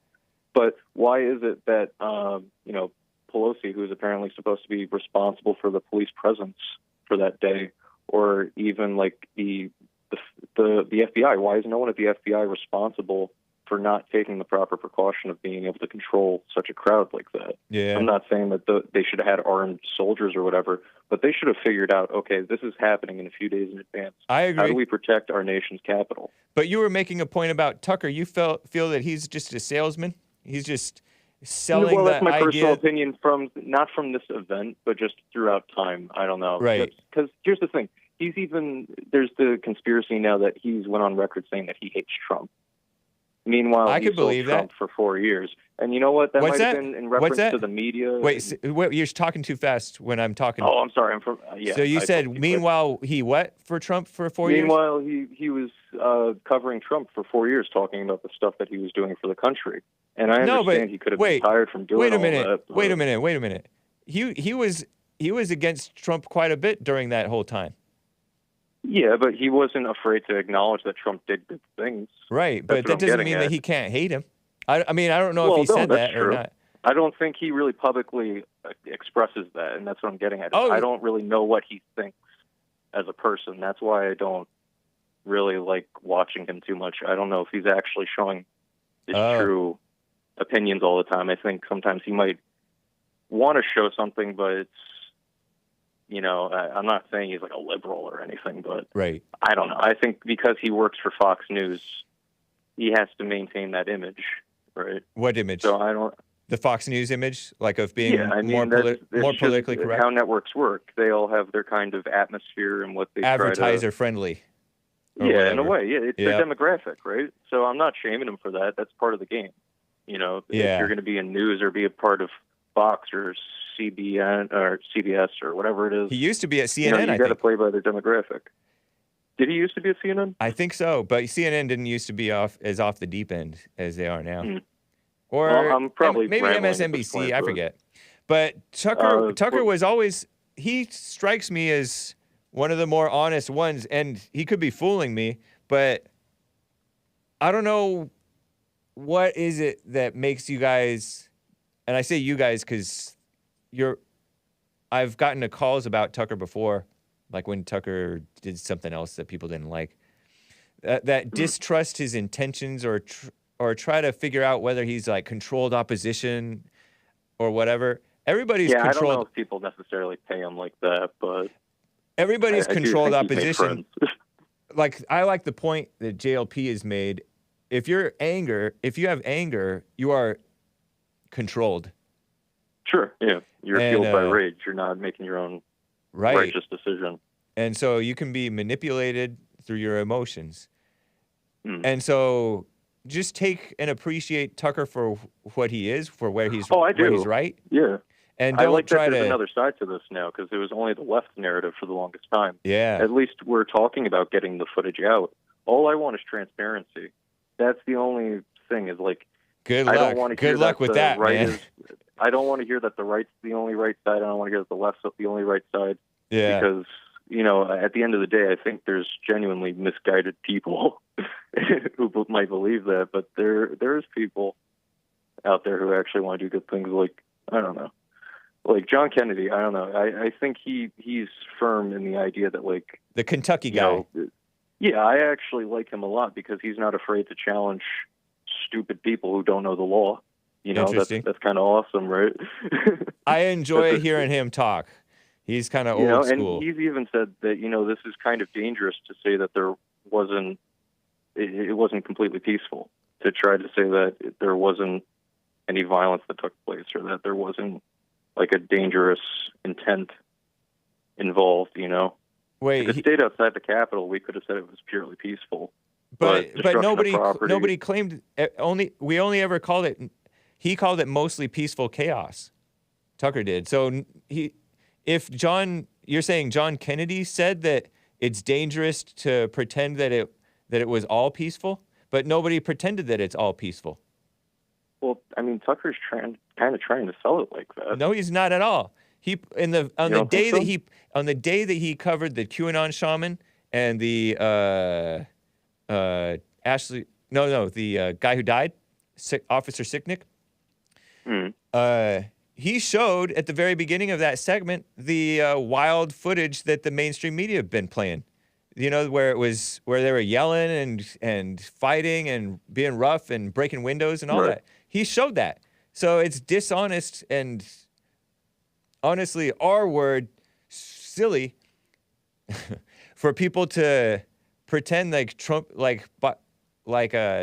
Speaker 7: But why is it that Pelosi, who's apparently supposed to be responsible for the police presence for that day, or even like the FBI, why is no one at the FBI responsible for not taking the proper precaution of being able to control such a crowd like that?
Speaker 1: Yeah.
Speaker 7: I'm not saying that they should have had armed soldiers or whatever, but they should have figured out, okay, this is happening in a few days in advance.
Speaker 1: I agree.
Speaker 7: How do we protect our nation's capital?
Speaker 1: But you were making a point about Tucker. You feel that he's just a salesman. He's just selling
Speaker 7: well,
Speaker 1: the
Speaker 7: that's my
Speaker 1: idea.
Speaker 7: personal opinion, not from this event, but just throughout time. I don't know.
Speaker 1: Right.
Speaker 7: Because here's the thing. There's the conspiracy now that he's went on record saying that he hates Trump. Meanwhile,
Speaker 1: I
Speaker 7: he
Speaker 1: could
Speaker 7: sold
Speaker 1: believe
Speaker 7: Trump
Speaker 1: that.
Speaker 7: for 4 years. And you know what? That
Speaker 1: What's
Speaker 7: might have
Speaker 1: that?
Speaker 7: been in
Speaker 1: What's
Speaker 7: reference
Speaker 1: that?
Speaker 7: to the media.
Speaker 1: Wait, you're talking too fast when I'm talking.
Speaker 7: Oh, I'm sorry. Yeah.
Speaker 1: So you
Speaker 7: I
Speaker 1: said,
Speaker 7: totally
Speaker 1: meanwhile, he what for Trump for 4 years?
Speaker 7: Meanwhile, he was covering Trump for 4 years, talking about the stuff that he was doing for the country. And I
Speaker 1: No, but
Speaker 7: understand he could have
Speaker 1: wait,
Speaker 7: been tired from doing
Speaker 1: Wait a
Speaker 7: all
Speaker 1: minute.
Speaker 7: that. but-
Speaker 1: Wait a minute. He was against Trump quite a bit during that whole time.
Speaker 7: Yeah, but he wasn't afraid to acknowledge that Trump did good things.
Speaker 1: Right,
Speaker 7: That's
Speaker 1: but
Speaker 7: what
Speaker 1: that
Speaker 7: I'm
Speaker 1: doesn't
Speaker 7: getting
Speaker 1: mean
Speaker 7: at.
Speaker 1: that he can't hate him. I mean, I don't know
Speaker 7: Well,
Speaker 1: if he
Speaker 7: no,
Speaker 1: said
Speaker 7: that's
Speaker 1: that or
Speaker 7: true.
Speaker 1: not.
Speaker 7: I don't think he really publicly expresses that, and that's what I'm getting at.
Speaker 1: Oh.
Speaker 7: I don't really know what he thinks as a person. That's why I don't really like watching him too much. I don't know if he's actually showing his true opinions all the time. I think sometimes he might want to show something, but it's, I'm not saying he's like a liberal or anything, but
Speaker 1: Right.
Speaker 7: I don't know. I think because he works for Fox News, he has to maintain that image, right?
Speaker 1: What image?
Speaker 7: So I don't.
Speaker 1: The Fox News image, like of being more
Speaker 7: that's just
Speaker 1: politically correct,
Speaker 7: how networks work. They all have their kind of atmosphere and what they
Speaker 1: advertiser
Speaker 7: try to.
Speaker 1: friendly. or
Speaker 7: Yeah, in
Speaker 1: whatever.
Speaker 7: a way, yeah, it's
Speaker 1: Yeah.
Speaker 7: their demographic, right? So I'm not shaming them for that. That's part of the game.
Speaker 1: Yeah.
Speaker 7: If you're going to be in news or be a part of Fox or CBN or CBS or whatever it is,
Speaker 1: He used to be at CNN,
Speaker 7: you
Speaker 1: I
Speaker 7: got to
Speaker 1: think.
Speaker 7: play by their demographic. Did he used to be at CNN?
Speaker 1: I think so, but CNN didn't used to be off the deep end as they are now. Or
Speaker 7: Well, I'm probably
Speaker 1: maybe
Speaker 7: rambling at this
Speaker 1: MSNBC,
Speaker 7: point,
Speaker 1: I
Speaker 7: but-
Speaker 1: forget. But Tucker
Speaker 7: well-
Speaker 1: was always, he strikes me as one of the more honest ones, and he could be fooling me, but I don't know what is it that makes you guys, and I say you guys because I've gotten to calls about Tucker before, like when Tucker did something else that people didn't like, that distrust his intentions or try to figure out whether he's like controlled opposition or whatever. Everybody's
Speaker 7: Yeah, I don't
Speaker 1: controlled.
Speaker 7: know if people necessily pay him like that, but
Speaker 1: Everybody's
Speaker 7: I do
Speaker 1: controlled
Speaker 7: think he's made
Speaker 1: opposition.
Speaker 7: friends.
Speaker 1: Like I like the point that JLP has made. If you have anger, you are controlled.
Speaker 7: Sure, yeah. You're
Speaker 1: And,
Speaker 7: fueled by rage. You're not making your own
Speaker 1: Right.
Speaker 7: righteous decision.
Speaker 1: And so you can be manipulated through your emotions.
Speaker 7: Mm.
Speaker 1: And so just take and appreciate Tucker for what he is, for where he's
Speaker 7: Oh, I
Speaker 1: where
Speaker 7: do.
Speaker 1: he's right.
Speaker 7: Yeah.
Speaker 1: And
Speaker 7: I
Speaker 1: don't
Speaker 7: like that
Speaker 1: try
Speaker 7: there's
Speaker 1: to
Speaker 7: another side to this now, because it was only the left narrative for the longest time.
Speaker 1: Yeah.
Speaker 7: At least we're talking about getting the footage out. All I want is transparency. That's the only thing is like,
Speaker 1: Good
Speaker 7: I
Speaker 1: luck.
Speaker 7: don't want to hear
Speaker 1: Good luck
Speaker 7: that
Speaker 1: with
Speaker 7: the
Speaker 1: that,
Speaker 7: right
Speaker 1: man.
Speaker 7: is. I don't want to hear that the right's the only right side. I don't want to hear that the left's the only right side.
Speaker 1: Yeah.
Speaker 7: Because, at the end of the day, I think there's genuinely misguided people who might believe that. But there's people out there who actually want to do good things. Like, I don't know. Like John Kennedy, I don't know. I think he's firm in the idea that, like,
Speaker 1: The Kentucky guy.
Speaker 7: Yeah, I actually like him a lot because he's not afraid to challenge stupid people who don't know the law. You know, that's
Speaker 1: Interesting.
Speaker 7: kind of awesome, right?
Speaker 1: I enjoy
Speaker 7: That's a-
Speaker 1: hearing him talk. He's kind of
Speaker 7: You know,
Speaker 1: old school.
Speaker 7: and he's even said that, you know, this is kind of dangerous to say that there wasn't, it wasn't completely peaceful, to try to say that there wasn't any violence that took place or that there wasn't like a dangerous intent involved, you know.
Speaker 1: Wait,
Speaker 7: If it stayed outside the Capitol, we could have said it was purely peaceful.
Speaker 1: but
Speaker 7: destruction of property-
Speaker 1: nobody claimed we only ever called it. He called it mostly peaceful chaos. Tucker did. So you're saying John Kennedy said that it's dangerous to pretend that it was all peaceful, but nobody pretended that it's all peaceful.
Speaker 7: Well, I mean, Tucker's kind of trying to sell it like that.
Speaker 1: No, he's not at all. On the day that he covered the QAnon shaman and the the guy who died, Officer Sicknick. He showed at the very beginning of that segment the wild footage that the mainstream media have been playing. You know, where they were yelling and fighting and being rough and breaking windows and all that. He showed that. So it's dishonest and honestly, our word, silly, for people to pretend like Trump, like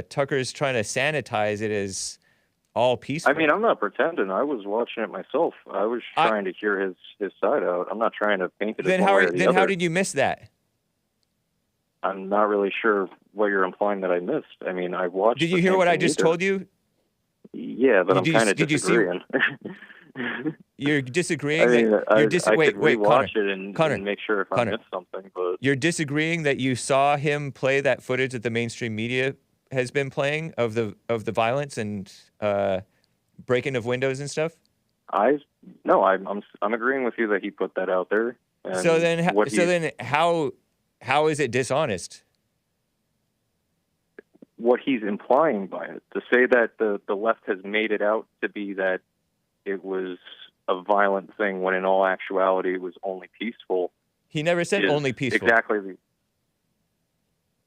Speaker 1: Tucker's trying to sanitize it as all peaceful.
Speaker 7: I mean, I'm not pretending. I was watching it myself. I was trying to hear his side out. I'm not trying to paint it as one way or the other.
Speaker 1: How did you miss that?
Speaker 7: I'm not really sure what you're implying that I missed. I mean, I watched.
Speaker 1: Did you hear what I just told you?
Speaker 7: Yeah, but I'm kind of disagreeing.
Speaker 1: You're disagreeing.
Speaker 7: I mean, I could
Speaker 1: Connor,
Speaker 7: rewatch it and make sure if I missed something. But
Speaker 1: you're disagreeing that you saw him play that footage that the mainstream media has been playing of the violence and breaking of windows and stuff.
Speaker 7: I'm agreeing with you that he put that out there. And
Speaker 1: so then how is it dishonest?
Speaker 7: What he's implying by it, to say that the left has made it out to be that it was a violent thing when in all actuality it was only peaceful.
Speaker 1: He never said only peaceful.
Speaker 7: Exactly.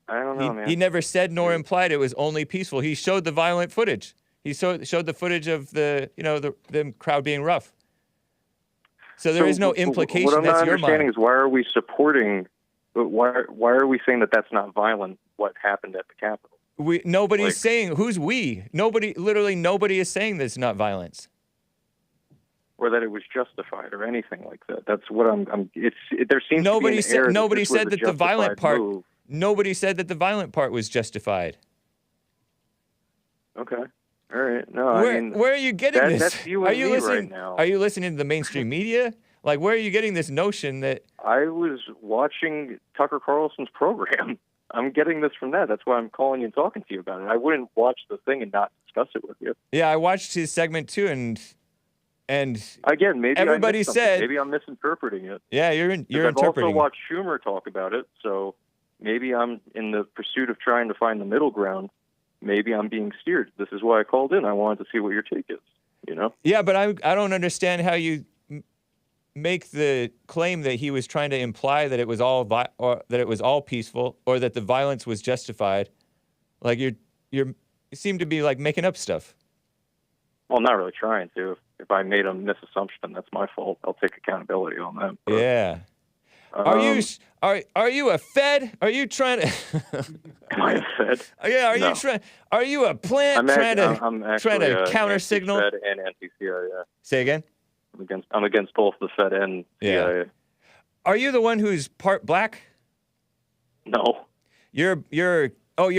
Speaker 7: I don't know, man.
Speaker 1: He never said nor implied it was only peaceful. He showed the violent footage. He showed the footage of the crowd being rough. So there is no implication.
Speaker 7: What I'm
Speaker 1: that's
Speaker 7: not
Speaker 1: your
Speaker 7: understanding
Speaker 1: mind.
Speaker 7: is why are we supporting? Why are we saying that that's not violent? What happened at the Capitol?
Speaker 1: Nobody's saying who's we. Literally nobody is saying that it's not violence,
Speaker 7: or that it was justified, or anything like that. That's what there seems
Speaker 1: nobody
Speaker 7: to be an error
Speaker 1: nobody said that the violent part.
Speaker 7: Move.
Speaker 1: Nobody said that the violent part was justified.
Speaker 7: Okay. All right. No,
Speaker 1: where are you getting this?
Speaker 7: That's you and me right now.
Speaker 1: Are you listening to the mainstream media? Like, where are you getting this notion that...
Speaker 7: I was watching Tucker Carlson's program. I'm getting this from that. That's why I'm calling you and talking to you about it. I wouldn't watch the thing and not discuss it with you.
Speaker 1: Yeah, I watched his segment too, and
Speaker 7: again, maybe
Speaker 1: everybody said...
Speaker 7: Maybe I'm misinterpreting it.
Speaker 1: Yeah, you're interpreting.
Speaker 7: I've also watched Schumer talk about it, so maybe I'm in the pursuit of trying to find the middle ground. Maybe I'm being steered. This is why I called in. I wanted to see what your take is, you know?
Speaker 1: Yeah, but I don't understand how you make the claim that he was trying to imply that it was all or that it was all peaceful, or that the violence was justified. Like you seem to be like making up stuff.
Speaker 7: Well, I'm not really trying to. If I made a misassumption, that's my fault. I'll take accountability on that. But,
Speaker 1: yeah. Are you a Fed? Are you trying to?
Speaker 7: Am I a Fed?
Speaker 1: Yeah.
Speaker 7: No.
Speaker 1: Are you a plant trying to counter signal?
Speaker 7: Fed and anti-CIA.
Speaker 1: Say again.
Speaker 7: I'm against both the Fed and CIA.
Speaker 1: Yeah. Are you the one who's part black?
Speaker 7: No.
Speaker 1: You're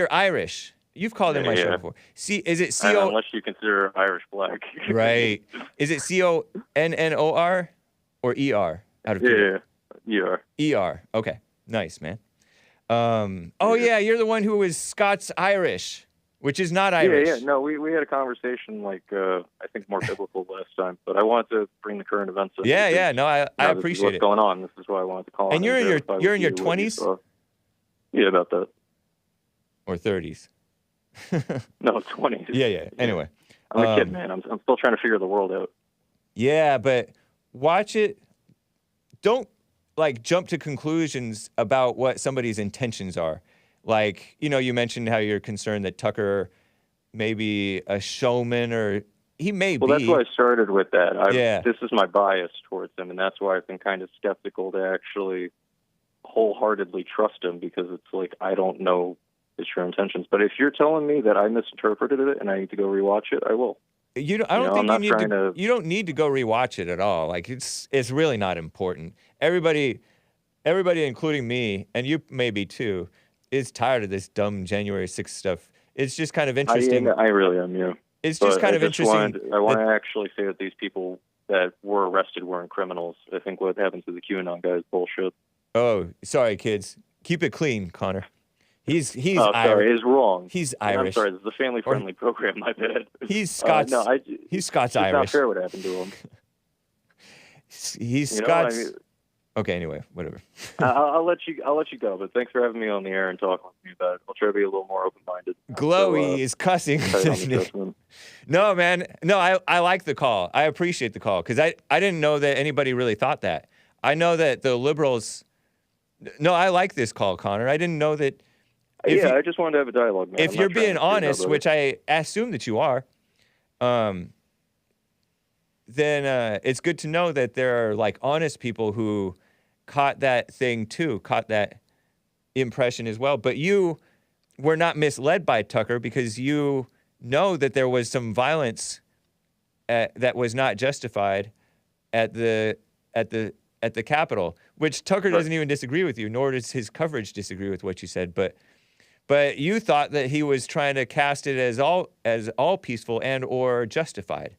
Speaker 1: Irish. You've called in my show before. Is it C-O?
Speaker 7: Unless you consider Irish black.
Speaker 1: Right. Is it C-O-N-N-O-R or E-R? Out of
Speaker 7: E-R.
Speaker 1: E-R. Okay. Nice, man. Yeah, you're the one who was Scots-Irish, which is not Irish.
Speaker 7: Yeah. No, we had a conversation I think more biblical last time, but I wanted to bring the current events up.
Speaker 1: Yeah. No, I appreciate
Speaker 7: what's going on. This is why I wanted to call.
Speaker 1: And you're in your 20s?
Speaker 7: Yeah, about that.
Speaker 1: Or 30s.
Speaker 7: No, 20s.
Speaker 1: Yeah. Anyway.
Speaker 7: I'm a kid, man. I'm still trying to figure the world out.
Speaker 1: Yeah, but watch it. Don't jump to conclusions about what somebody's intentions are. Like, you mentioned how you're concerned that Tucker may be a showman, or he may be.
Speaker 7: Well, that's why I started with that.
Speaker 1: Yeah.
Speaker 7: This is my bias towards him, and that's why I've been kind of skeptical to actually wholeheartedly trust him, because it's like I don't know his true intentions. But if you're telling me that I misinterpreted it and I need to go rewatch it, I will.
Speaker 1: I don't think
Speaker 7: I'm
Speaker 1: you
Speaker 7: not
Speaker 1: need
Speaker 7: trying
Speaker 1: to. You don't need to go rewatch it at all. Like it's really not important. Everybody, including me, and you maybe too, is tired of this dumb January 6th stuff. It's just kind of interesting.
Speaker 7: I really am, yeah.
Speaker 1: It's just kind of interesting.
Speaker 7: I want to actually say that these people that were arrested weren't criminals. I think what happened to the QAnon guy is bullshit.
Speaker 1: Oh, sorry, kids. Keep it clean, Connor. He's
Speaker 7: Sorry,
Speaker 1: Irish.
Speaker 7: it's wrong.
Speaker 1: He's
Speaker 7: I'm
Speaker 1: Irish.
Speaker 7: sorry, this is a family-friendly program. My bad.
Speaker 1: He's Scots. He's Scots Irish.
Speaker 7: It's not fair what happened to him.
Speaker 1: He's Scots. Okay, anyway, whatever.
Speaker 7: I'll let you go. But thanks for having me on the air and talking with me about it. I'll try to be a little more open-minded.
Speaker 1: Glowy is cussing. No, man. No, I like the call. I appreciate the call because I didn't know that anybody really thought that. I know that the liberals. No, I like this call, Connor. I didn't know that.
Speaker 7: I just wanted to have a dialogue, man.
Speaker 1: If you're being honest, which I assume that you are, then it's good to know that there are like honest people who caught that thing too, caught that impression as well. But you were not misled by Tucker because you know that there was some violence that was not justified at the Capitol, which Tucker doesn't even disagree with you, nor does his coverage disagree with what you said. But you thought that he was trying to cast it as all peaceful and or justified.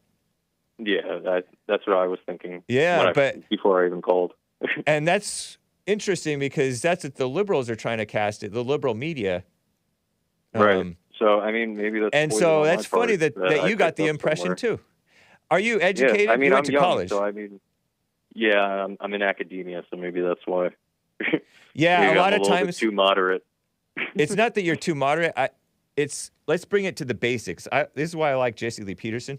Speaker 7: Yeah, that's what I was thinking.
Speaker 1: Yeah,
Speaker 7: before I even called.
Speaker 1: And that's interesting because that's what the liberals are trying to cast it, the liberal media.
Speaker 7: Right. So I mean, maybe that's.
Speaker 1: And so that's funny that you got the impression too. Are you educated?
Speaker 7: Yeah, I mean,
Speaker 1: you went
Speaker 7: I'm
Speaker 1: to
Speaker 7: young,
Speaker 1: college.
Speaker 7: so I mean, yeah, I'm in academia, so maybe that's why.
Speaker 1: Yeah, a lot
Speaker 7: I'm
Speaker 1: of times
Speaker 7: too moderate.
Speaker 1: It's not that you're too moderate. Let's bring it to the basics. This is why I like Jesse Lee Peterson.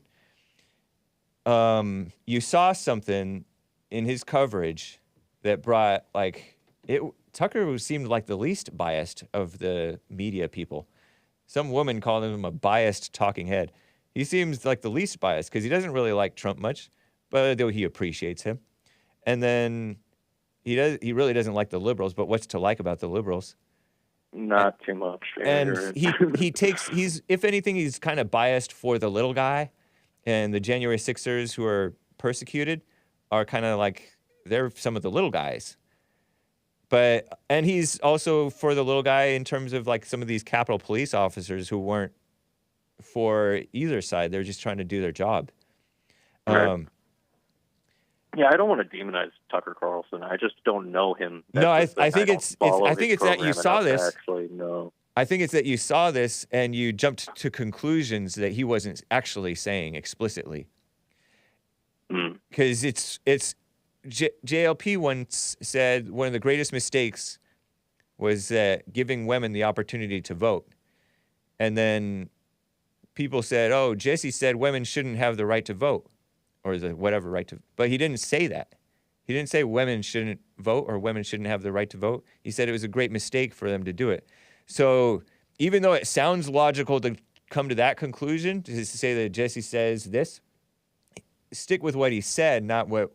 Speaker 1: You saw something in his coverage that brought Tucker seemed like the least biased of the media people. Some woman called him a biased talking head. He seems like the least biased because he doesn't really like Trump much, but he appreciates him. And then he really doesn't like the liberals, but what's to like about the liberals?
Speaker 7: Not too much.
Speaker 1: And he's if anything, he's kind of biased for the little guy, and the January 6ers who are persecuted are kind of like, they're some of the little guys. And he's also for the little guy in terms of like some of these Capitol police officers who weren't for either side. They're just trying to do their job.
Speaker 7: Right. Yeah, I don't want to demonize Tucker Carlson. I just don't know him.
Speaker 1: I think it's that you saw this.
Speaker 7: Actually, no.
Speaker 1: I think it's that you saw this and you jumped to conclusions that he wasn't actually saying explicitly. Because JLP once said one of the greatest mistakes was giving women the opportunity to vote. And then people said, oh, Jesse said women shouldn't have the right to vote. Or the whatever right to, but he didn't say that. He didn't say women shouldn't vote or women shouldn't have the right to vote. He said it was a great mistake for them to do it. So even though it sounds logical to come to that conclusion, to say that Jesse says this, stick with what he said, not with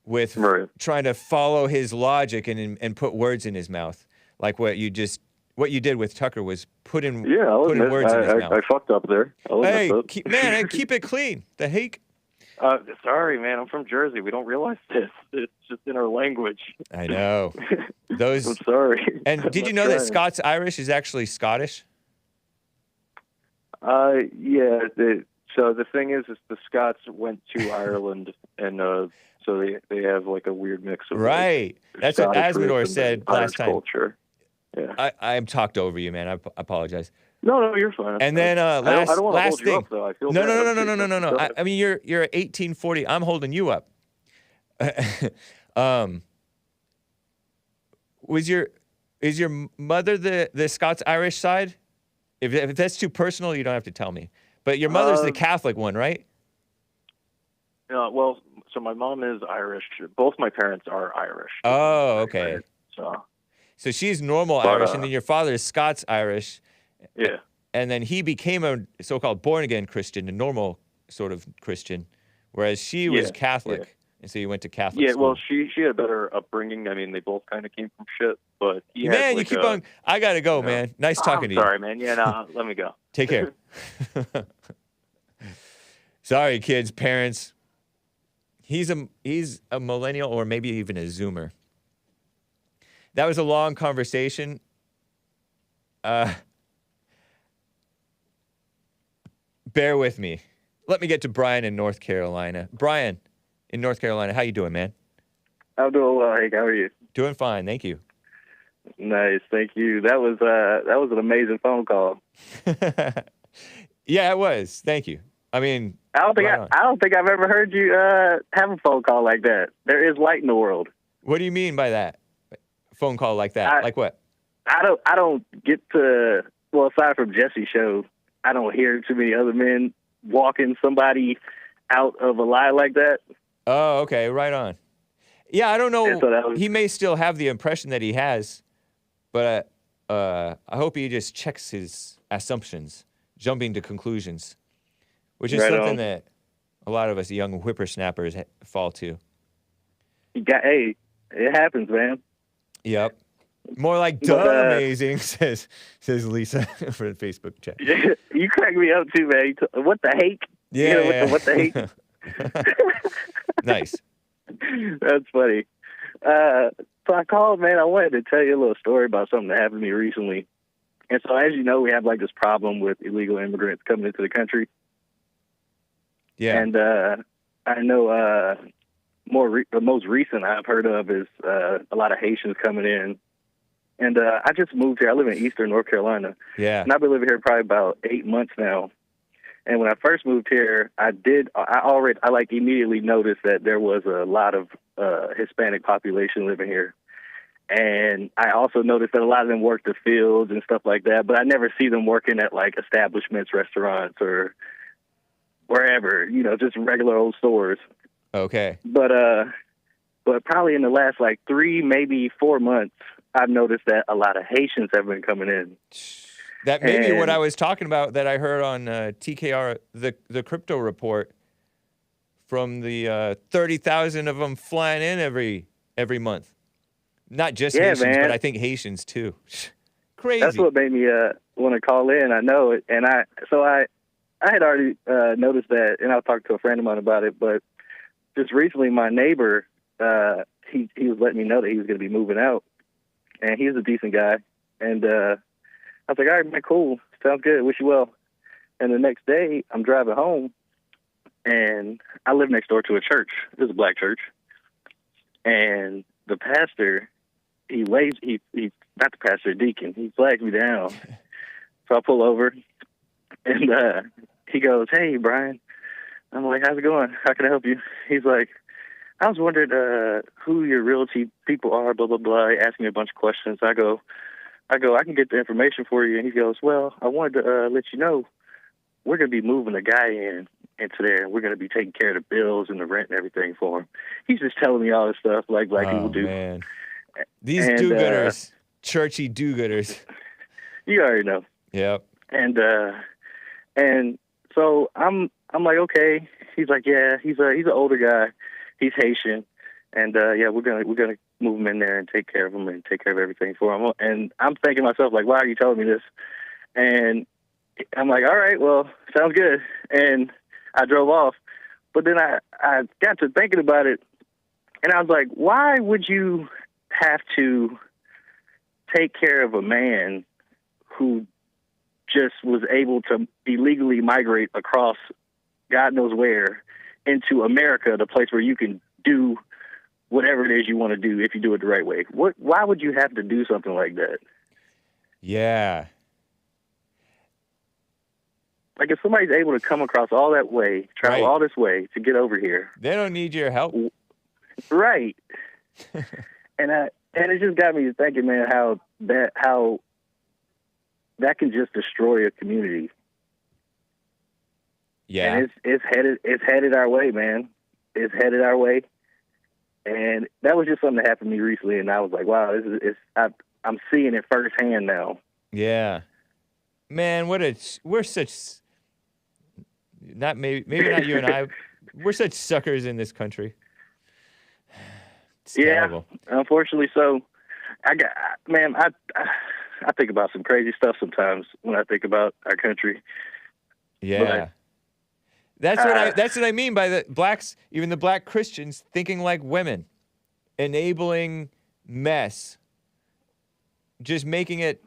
Speaker 7: right.
Speaker 1: Trying to follow his logic and put words in his mouth, like what you did with Tucker was putting words in his mouth.
Speaker 7: I fucked up there.
Speaker 1: Hey, keep it clean. The heck?
Speaker 7: Sorry, man. I'm from Jersey. We don't realize this. It's just in our language.
Speaker 1: I know.
Speaker 7: I'm sorry.
Speaker 1: And did you know that Scots Irish is actually Scottish?
Speaker 7: Yeah. So the thing is the Scots went to Ireland, and so they have like a weird mix of
Speaker 1: right. That's what Azzmador said last time.
Speaker 7: Culture. Yeah.
Speaker 1: I'm talkked over you, man. I apologize.
Speaker 7: No, you're fine.
Speaker 1: And then
Speaker 7: I don't want to hold
Speaker 1: thing.
Speaker 7: You up, though. I feel
Speaker 1: no.
Speaker 7: bad.
Speaker 1: I mean, you're at 1840. I'm holding you up. Is your mother the Scots Irish side? If that's too personal, you don't have to tell me. But your mother's the Catholic one, right?
Speaker 7: Well, so my mom is Irish. Both my parents are Irish.
Speaker 1: Oh, okay.
Speaker 7: Right? So.
Speaker 1: So she's normal
Speaker 7: But,
Speaker 1: Irish, and then your father is Scots Irish.
Speaker 7: Yeah.
Speaker 1: And then he became a so-called born-again Christian, a normal sort of Christian, whereas she was
Speaker 7: Yeah,
Speaker 1: Catholic.
Speaker 7: yeah.
Speaker 1: And so you went to Catholic
Speaker 7: Yeah,
Speaker 1: school.
Speaker 7: well, she had a better upbringing. I mean, they both kind of came from shit, but he had,
Speaker 1: Man, you
Speaker 7: like,
Speaker 1: keep on. I got to go,
Speaker 7: no.
Speaker 1: man. Nice
Speaker 7: Oh,
Speaker 1: talking
Speaker 7: I'm
Speaker 1: to you.
Speaker 7: sorry, man. Yeah, no, let me go.
Speaker 1: Take care. Sorry, kids, parents. He's a millennial or maybe even a Zoomer. That was a long conversation. Bear with me. Let me get to Brian in North Carolina. Brian, in North Carolina, how you doing, man?
Speaker 8: I'm doing well. Hey, how are you?
Speaker 1: Doing fine, thank you.
Speaker 8: Nice, thank you. That was an amazing phone call.
Speaker 1: Yeah, it was. Thank you. I mean,
Speaker 8: I don't think
Speaker 1: right on.
Speaker 8: I don't think I've ever heard you have a phone call like that. There is light in the world.
Speaker 1: What do you mean by that? Phone call like that? Like what?
Speaker 8: I don't get to, well, aside from Jesse's show, I don't hear too many other men walking somebody out of a lie like that.
Speaker 1: Oh, okay, right on. Yeah, I don't know.
Speaker 8: And so that was-
Speaker 1: He may still have the impression that he has, but I hope he just checks his assumptions, jumping to conclusions, which is
Speaker 8: Right
Speaker 1: something
Speaker 8: on.
Speaker 1: that a lot of us young whippersnappers fall to.
Speaker 8: Hey, it happens, man.
Speaker 1: Yep. More like
Speaker 8: But,
Speaker 1: duh amazing, says Lisa for the Facebook chat.
Speaker 8: You crack me up too, man. What the hake?
Speaker 1: Yeah,
Speaker 8: You know, what the hake?
Speaker 1: Nice.
Speaker 8: That's funny. So I called, man. I wanted to tell you a little story about something that happened to me recently. And so, as you know, we have like this problem with illegal immigrants coming into the country.
Speaker 1: Yeah.
Speaker 8: And I know the most recent I've heard of is a lot of Haitians coming in. And I just moved here. I live in Eastern North Carolina.
Speaker 1: Yeah.
Speaker 8: And I've been living here probably about 8 months now. And when I first moved here, I immediately noticed that there was a lot of Hispanic population living here. And I also noticed that a lot of them worked the fields and stuff like that, but I never see them working at like establishments, restaurants, or wherever, you know, just regular old stores.
Speaker 1: Okay.
Speaker 8: But probably in the last like 3, maybe 4 months, I've noticed that a lot of Haitians have been coming in.
Speaker 1: That may be what
Speaker 8: And-
Speaker 1: I was talking about that I heard on TKR, the crypto report from the 30,000 of them flying in every month. Not just
Speaker 8: Yeah,
Speaker 1: Haitians,
Speaker 8: man.
Speaker 1: but I think Haitians too. Crazy.
Speaker 8: That's what made me want to call in. I know it, and I had already noticed that, and I talked to a friend of mine about it. But just recently, my neighbor he was letting me know that he was going to be moving out, and he's a decent guy. And I was like, all right, man, cool, sounds good. Wish you well. And the next day, I'm driving home, and I live next door to a church. It's a black church, and the pastor. He waves. He not the pastor, deacon. He flags me down, so I pull over, and he goes, "Hey, Brian." I'm like, "How's it going? How can I help you?" He's like, "I was wondering who your realty people are." Blah blah blah. He asked me a bunch of questions. I go, I can get the information for you. And he goes, "Well, I wanted to let you know we're gonna be moving a guy into there, and we're gonna be taking care of the bills and the rent and everything for him." He's just telling me all this stuff like black people do.
Speaker 1: Man. These
Speaker 8: And,
Speaker 1: do-gooders, churchy do-gooders.
Speaker 8: You already know.
Speaker 1: Yep.
Speaker 8: And so I'm like, okay. He's like, yeah. He's an older guy. He's Haitian, and yeah, we're gonna move him in there and take care of him and take care of everything for him. And I'm thinking to myself, like, why are you telling me this? And I'm like, all right, well, sounds good. And I drove off. But then I got to thinking about it, and I was like, why would you have to take care of a man who just was able to illegally migrate across God knows where into America, the place where you can do whatever it is you want to do if you do it the right way? Why would you have to do something like that?
Speaker 1: Yeah.
Speaker 8: Like, if somebody's able to come across all that way, travel
Speaker 1: Right.
Speaker 8: all this way to get over here,
Speaker 1: They don't need your help.
Speaker 8: right? And it just got me thinking, man, how that can just destroy a community.
Speaker 1: Yeah.
Speaker 8: And it's headed our way, man. It's headed our way. And that was just something that happened to me recently, and I was like, wow, I'm seeing it firsthand now.
Speaker 1: Yeah. Man, we're such, not maybe not you and I, we're such suckers in this country. It's terrible.
Speaker 8: Unfortunately so. I think about some crazy stuff sometimes when I think about our country.
Speaker 1: Yeah. That's what I mean by the blacks, even the black Christians thinking like women, enabling mess, just making it,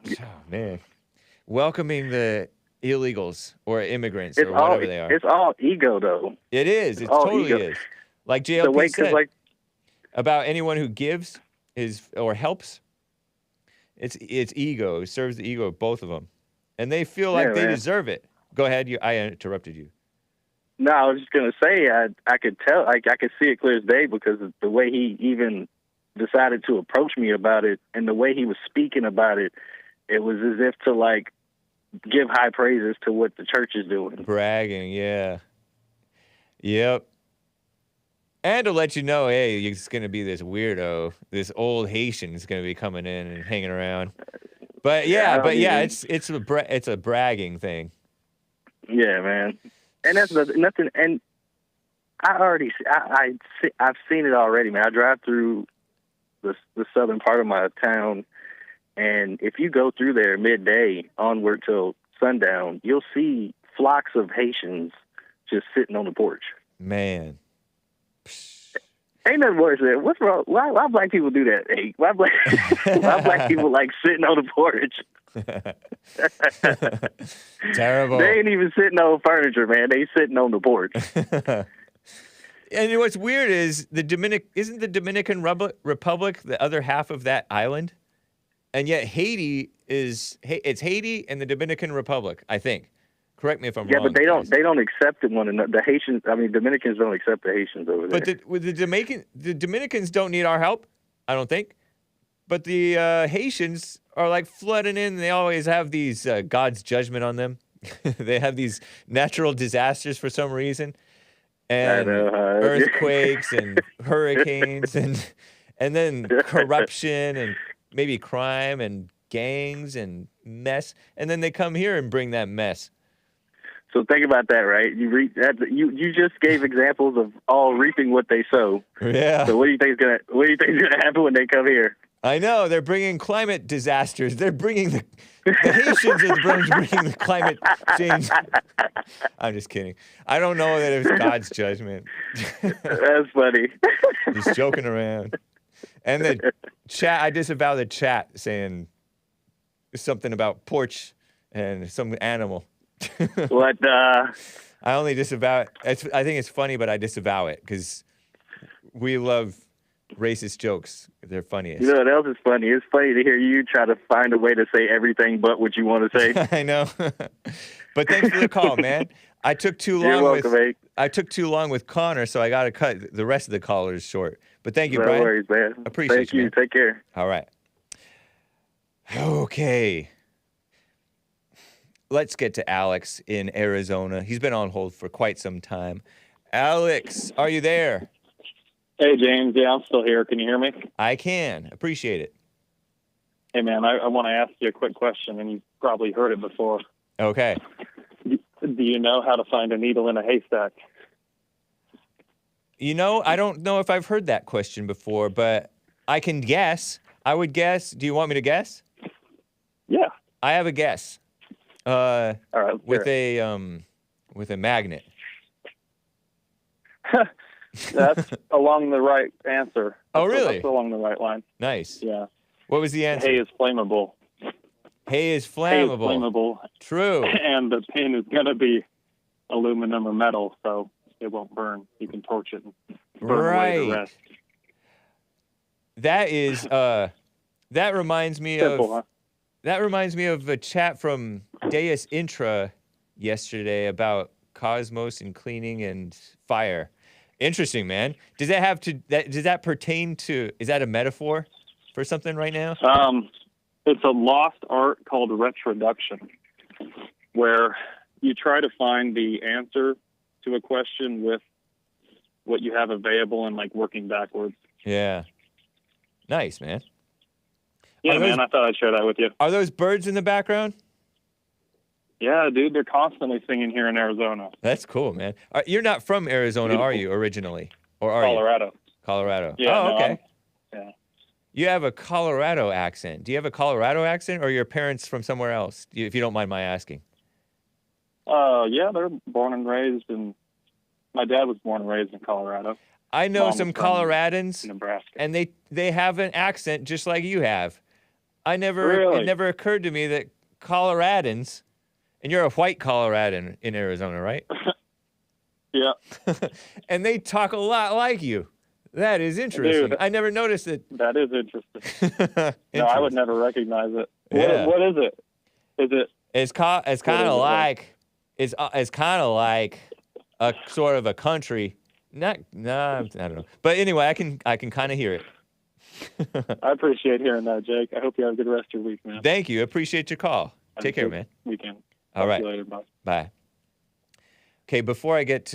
Speaker 1: welcoming the illegals or immigrants or whatever they are.
Speaker 8: It's all ego, though.
Speaker 1: It is. It
Speaker 8: all
Speaker 1: totally
Speaker 8: ego.
Speaker 1: is. Like JLP said, about anyone who gives or helps, it's ego. It serves the ego of both of them. And they feel like they deserve it. Go ahead. I interrupted you.
Speaker 8: No, I was just going to say, I could tell, I could see it clear as day because of the way he even decided to approach me about it and the way he was speaking about it. It was as if to, like, give high praises to what the church is doing.
Speaker 1: Bragging, yeah. Yep. And to let you know, hey, it's going to be this weirdo, this old Haitian is going to be coming in and hanging around. But it's a bragging thing.
Speaker 8: Yeah, man. And that's nothing. And I've seen it already, man. I drive through the southern part of my town, and if you go through there midday onward till sundown, you'll see flocks of Haitians just sitting on the porch.
Speaker 1: Man.
Speaker 8: Ain't nothing worse than what's wrong? Why black people do that? Hey, why black people like sitting on the porch?
Speaker 1: Terrible.
Speaker 8: They ain't even sitting on furniture, man. They sitting on the porch.
Speaker 1: And what's weird is isn't the Dominican Republic the other half of that island? And yet Haiti it's Haiti and the Dominican Republic, I think. Correct me if I'm wrong.
Speaker 8: Yeah, but they don't accept one another. The Haitians, Dominicans don't accept the Haitians over there.
Speaker 1: But the Dominicans don't need our help, I don't think. But the Haitians are like flooding in. They always have these God's judgment on them. They have these natural disasters for some reason, and earthquakes and hurricanes and then corruption and maybe crime and gangs and mess. And then they come here and bring that mess.
Speaker 8: So think about that, right? You just gave examples of all reaping what they sow.
Speaker 1: Yeah.
Speaker 8: So what do you think is gonna happen when they come here?
Speaker 1: I know they're bringing climate disasters. They're bringing the Haitians are bringing the climate change. I'm just kidding. I don't know that it was God's judgment.
Speaker 8: That's funny.
Speaker 1: Just joking around. And the chat, I disavow the chat saying something about porch and some animal.
Speaker 8: What?
Speaker 1: I only disavow it. I think it's funny, but I disavow it because we love racist jokes. They're funniest.
Speaker 8: You know what else is funny? It's funny to hear you try to find a way to say everything but what you want to say.
Speaker 1: I know. But thanks for the call, man. I took too long.
Speaker 8: You're welcome, mate.
Speaker 1: I took too long with Connor, so I got to cut the rest of the callers short. But thank you,
Speaker 8: No
Speaker 1: Brian.
Speaker 8: No worries, man.
Speaker 1: Appreciate
Speaker 8: Thank you.
Speaker 1: Man.
Speaker 8: Take care.
Speaker 1: All right. Okay. Let's get to Alex in Arizona. He's been on hold for quite some time. Alex, are you there?
Speaker 9: Hey, James. Yeah, I'm still here. Can you hear me?
Speaker 1: I can. Appreciate it.
Speaker 9: Hey, man, I want to ask you a quick question, and you've probably heard it before.
Speaker 1: Okay.
Speaker 9: Do you know how to find a needle in a haystack?
Speaker 1: You know, I don't know if I've heard that question before, but I can guess. I would guess. Do you want me to guess?
Speaker 9: Yeah.
Speaker 1: I have a guess.
Speaker 9: All right.
Speaker 1: With a magnet.
Speaker 9: That's along the right answer.
Speaker 1: Oh, really?
Speaker 9: That's along the right line.
Speaker 1: Nice.
Speaker 9: Yeah.
Speaker 1: What was the answer?
Speaker 9: Hay is flammable.
Speaker 1: Hay is flammable.
Speaker 9: Hay is flammable.
Speaker 1: True.
Speaker 9: And the pin is going to be aluminum or metal, so it won't burn. You can torch it and burn away the rest.
Speaker 1: That is that reminds me
Speaker 9: Simple, huh?
Speaker 1: That reminds me of a chat from Deus Intra yesterday about cosmos and cleaning and fire. Interesting, man. Does that pertain to, is that a metaphor for something right now?
Speaker 9: It's a lost art called retroduction, where you try to find the answer to a question with what you have available and like working backwards.
Speaker 1: Yeah. Nice, man.
Speaker 9: Yeah,
Speaker 1: those-
Speaker 9: man, I thought I'd share that with you.
Speaker 1: Are those birds in the background?
Speaker 9: Yeah, dude, they're constantly singing here in Arizona.
Speaker 1: That's cool, man. You're not from Arizona, are you, originally? Or are
Speaker 9: Colorado.
Speaker 1: you? Colorado.
Speaker 9: Yeah,
Speaker 1: oh,
Speaker 9: no,
Speaker 1: okay.
Speaker 9: Yeah.
Speaker 1: You have a Colorado accent. Do you have a Colorado accent, or are your parents from somewhere else, if you don't mind my asking?
Speaker 9: Yeah, they're born and raised my dad was born and raised in Colorado.
Speaker 1: I know
Speaker 9: Mom
Speaker 1: some
Speaker 9: was from
Speaker 1: Coloradans,
Speaker 9: Nebraska.
Speaker 1: and they have an accent just like you have. It
Speaker 9: Really?
Speaker 1: never occurred to me that Coloradans, and you're a white Coloradan in Arizona, right?
Speaker 9: Yeah.
Speaker 1: And they talk a lot like you. That is interesting.
Speaker 9: Dude,
Speaker 1: I never noticed it.
Speaker 9: That is interesting. No, I would never recognize it.
Speaker 1: Yeah.
Speaker 9: What is it? Is it?
Speaker 1: It's kind of like it's kind of like a sort of a country. I don't know. But anyway, I can kind of hear it.
Speaker 9: I appreciate hearing that, Jake. I hope you have a good rest of your week, man.
Speaker 1: Thank you. Appreciate your call.
Speaker 9: Have
Speaker 1: Take
Speaker 9: a
Speaker 1: care,
Speaker 9: good
Speaker 1: man.
Speaker 9: Weekend.
Speaker 1: All
Speaker 9: Talk
Speaker 1: right.
Speaker 9: to you later. Bye.
Speaker 1: Bye. Okay, before I get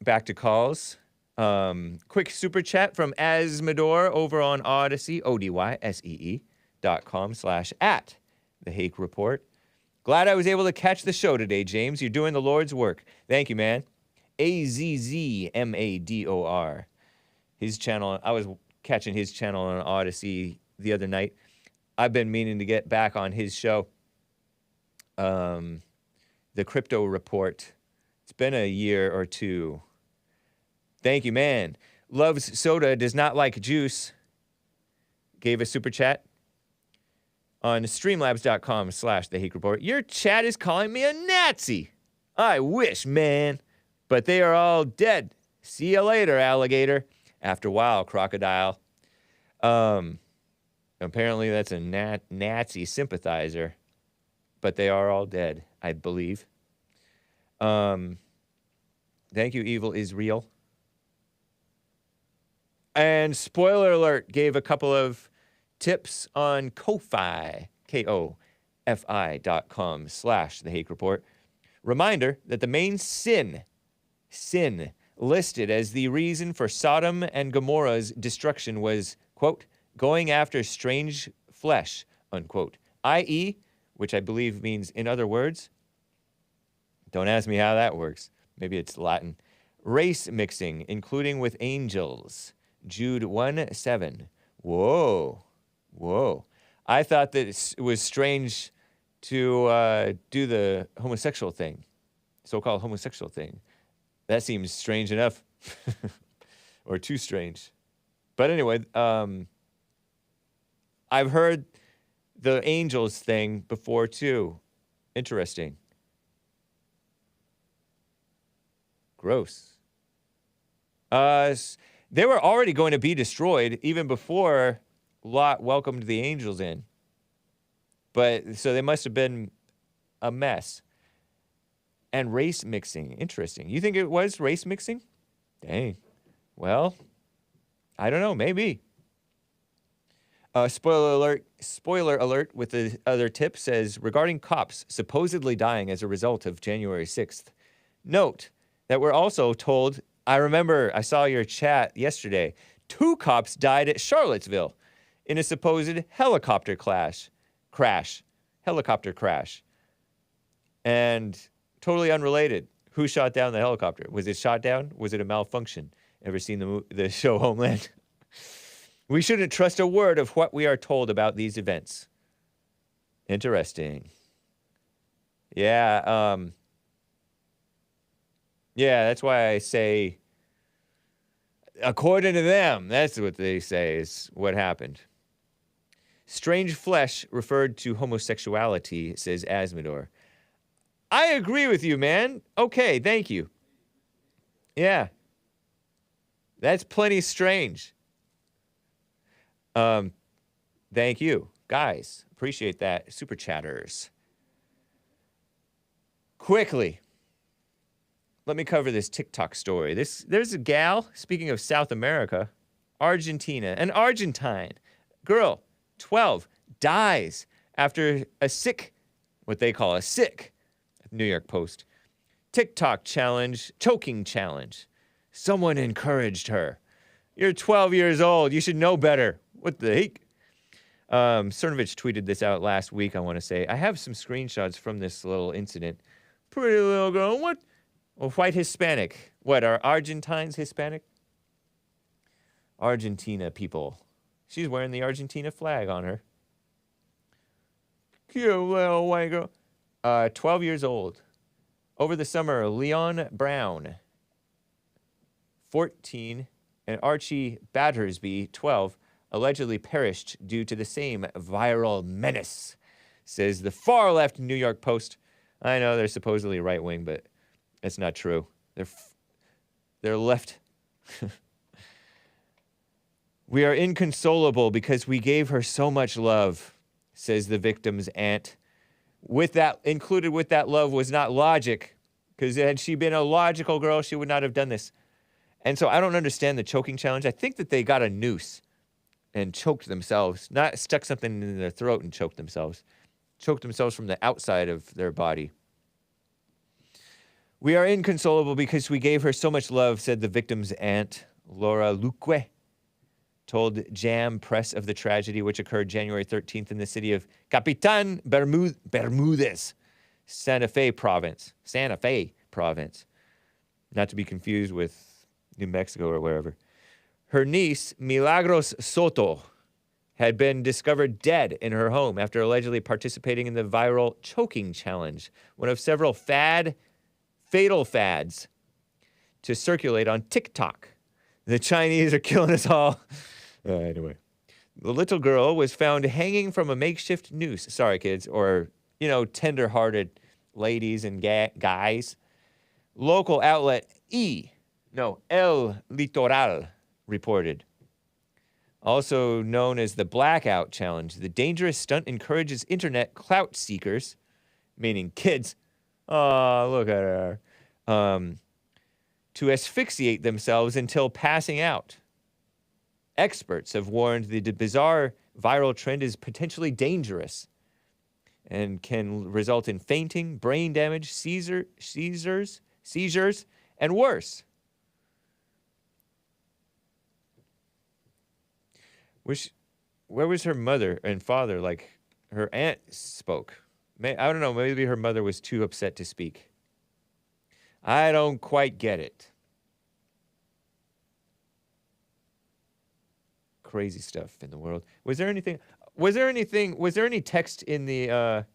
Speaker 1: back to calls, quick super chat from Azzmador over on Odysee, ODYSEE.com/@ The Hake Report. Glad I was able to catch the show today, James. You're doing the Lord's work. Thank you, man. AZZMADOR. His channel, I was catching his channel on Odysee the other night. I've been meaning to get back on his show. The Crypto Report. It's been a year or two. Thank you, man. Loves soda, does not like juice. Gave a super chat on streamlabs.com/The Hake Report. Your chat is calling me a Nazi. I wish, man. But they are all dead. See you later, alligator. After a while, crocodile. Apparently that's a Nazi sympathizer. But they are all dead, I believe. Thank you, Evil is real. And spoiler alert, gave a couple of tips on Ko-Fi, KOFI.com/The Hake Report. Reminder that the main sin listed as the reason for Sodom and Gomorrah's destruction was, quote, going after strange flesh, unquote, i.e., which I believe means, in other words, don't ask me how that works. Maybe it's Latin. Race mixing, including with angels. Jude 1:7. Whoa. I thought that it was strange to do the homosexual thing, so-called homosexual thing. That seems strange enough, or too strange. But anyway, I've heard the angels thing before too. Interesting. Gross. They were already going to be destroyed even before Lot welcomed the angels in. But so they must have been a mess. And race mixing. Interesting. You think it was race mixing? Dang. Well, I don't know. Maybe. Spoiler alert with the other tip says, regarding cops supposedly dying as a result of January 6th. Note that we're also told, I remember I saw your chat yesterday, 2 cops died at Charlottesville in a supposed helicopter crash. And totally unrelated. Who shot down the helicopter? Was it shot down? Was it a malfunction? Ever seen the show Homeland? We shouldn't trust a word of what we are told about these events. Interesting. Yeah, that's why I say, according to them, that's what they say is what happened. Strange flesh referred to homosexuality, says Azzmador. I agree with you, man. Okay, thank you. Yeah. That's plenty strange. Thank you, guys. Appreciate that. Super chatters. Quickly, let me cover this TikTok story. There's a gal, speaking of South America, Argentina, an Argentine girl, 12, dies after what they call a sick, New York Post, TikTok challenge, choking challenge. Someone encouraged her. You're 12 years old. You should know better. What the heck? Cernovich tweeted this out last week, I want to say. I have some screenshots from this little incident. Pretty little girl. What? A white Hispanic. What, are Argentines Hispanic? Argentina people. She's wearing the Argentina flag on her. Cute little white girl. 12 years old. Over the summer, Leon Brown, 14, and Archie Battersby, 12, allegedly perished due to the same viral menace, says the far-left New York Post. I know they're supposedly right-wing, but it's not true. They're left. We are inconsolable because we gave her so much love, says the victim's aunt. Included with that love was not logic, because had she been a logical girl, she would not have done this. And so I don't understand the choking challenge. I think that they got a noose and choked themselves, not stuck something in their throat and choked themselves from the outside of their body. We are inconsolable because we gave her so much love, said the victim's aunt, Laura Luque, told Jam Press of the tragedy, which occurred January 13th in the city of Capitan Bermudez, Santa Fe province. Not to be confused with New Mexico or wherever. Her niece, Milagros Soto, had been discovered dead in her home after allegedly participating in the viral choking challenge, one of several fatal fads to circulate on TikTok. The Chinese are killing us all. Anyway, the little girl was found hanging from a makeshift noose. Sorry, kids, or, tender-hearted ladies and guys. Local outlet El Litoral reported. Also known as the Blackout Challenge, the dangerous stunt encourages internet clout seekers, meaning kids, look at her, to asphyxiate themselves until passing out. Experts have warned the bizarre viral trend is potentially dangerous and can result in fainting, brain damage, seizures, and worse. Where was her mother and father? Like, her aunt spoke. I don't know, maybe her mother was too upset to speak. I don't quite get it. Crazy stuff in the world. Was there any text in the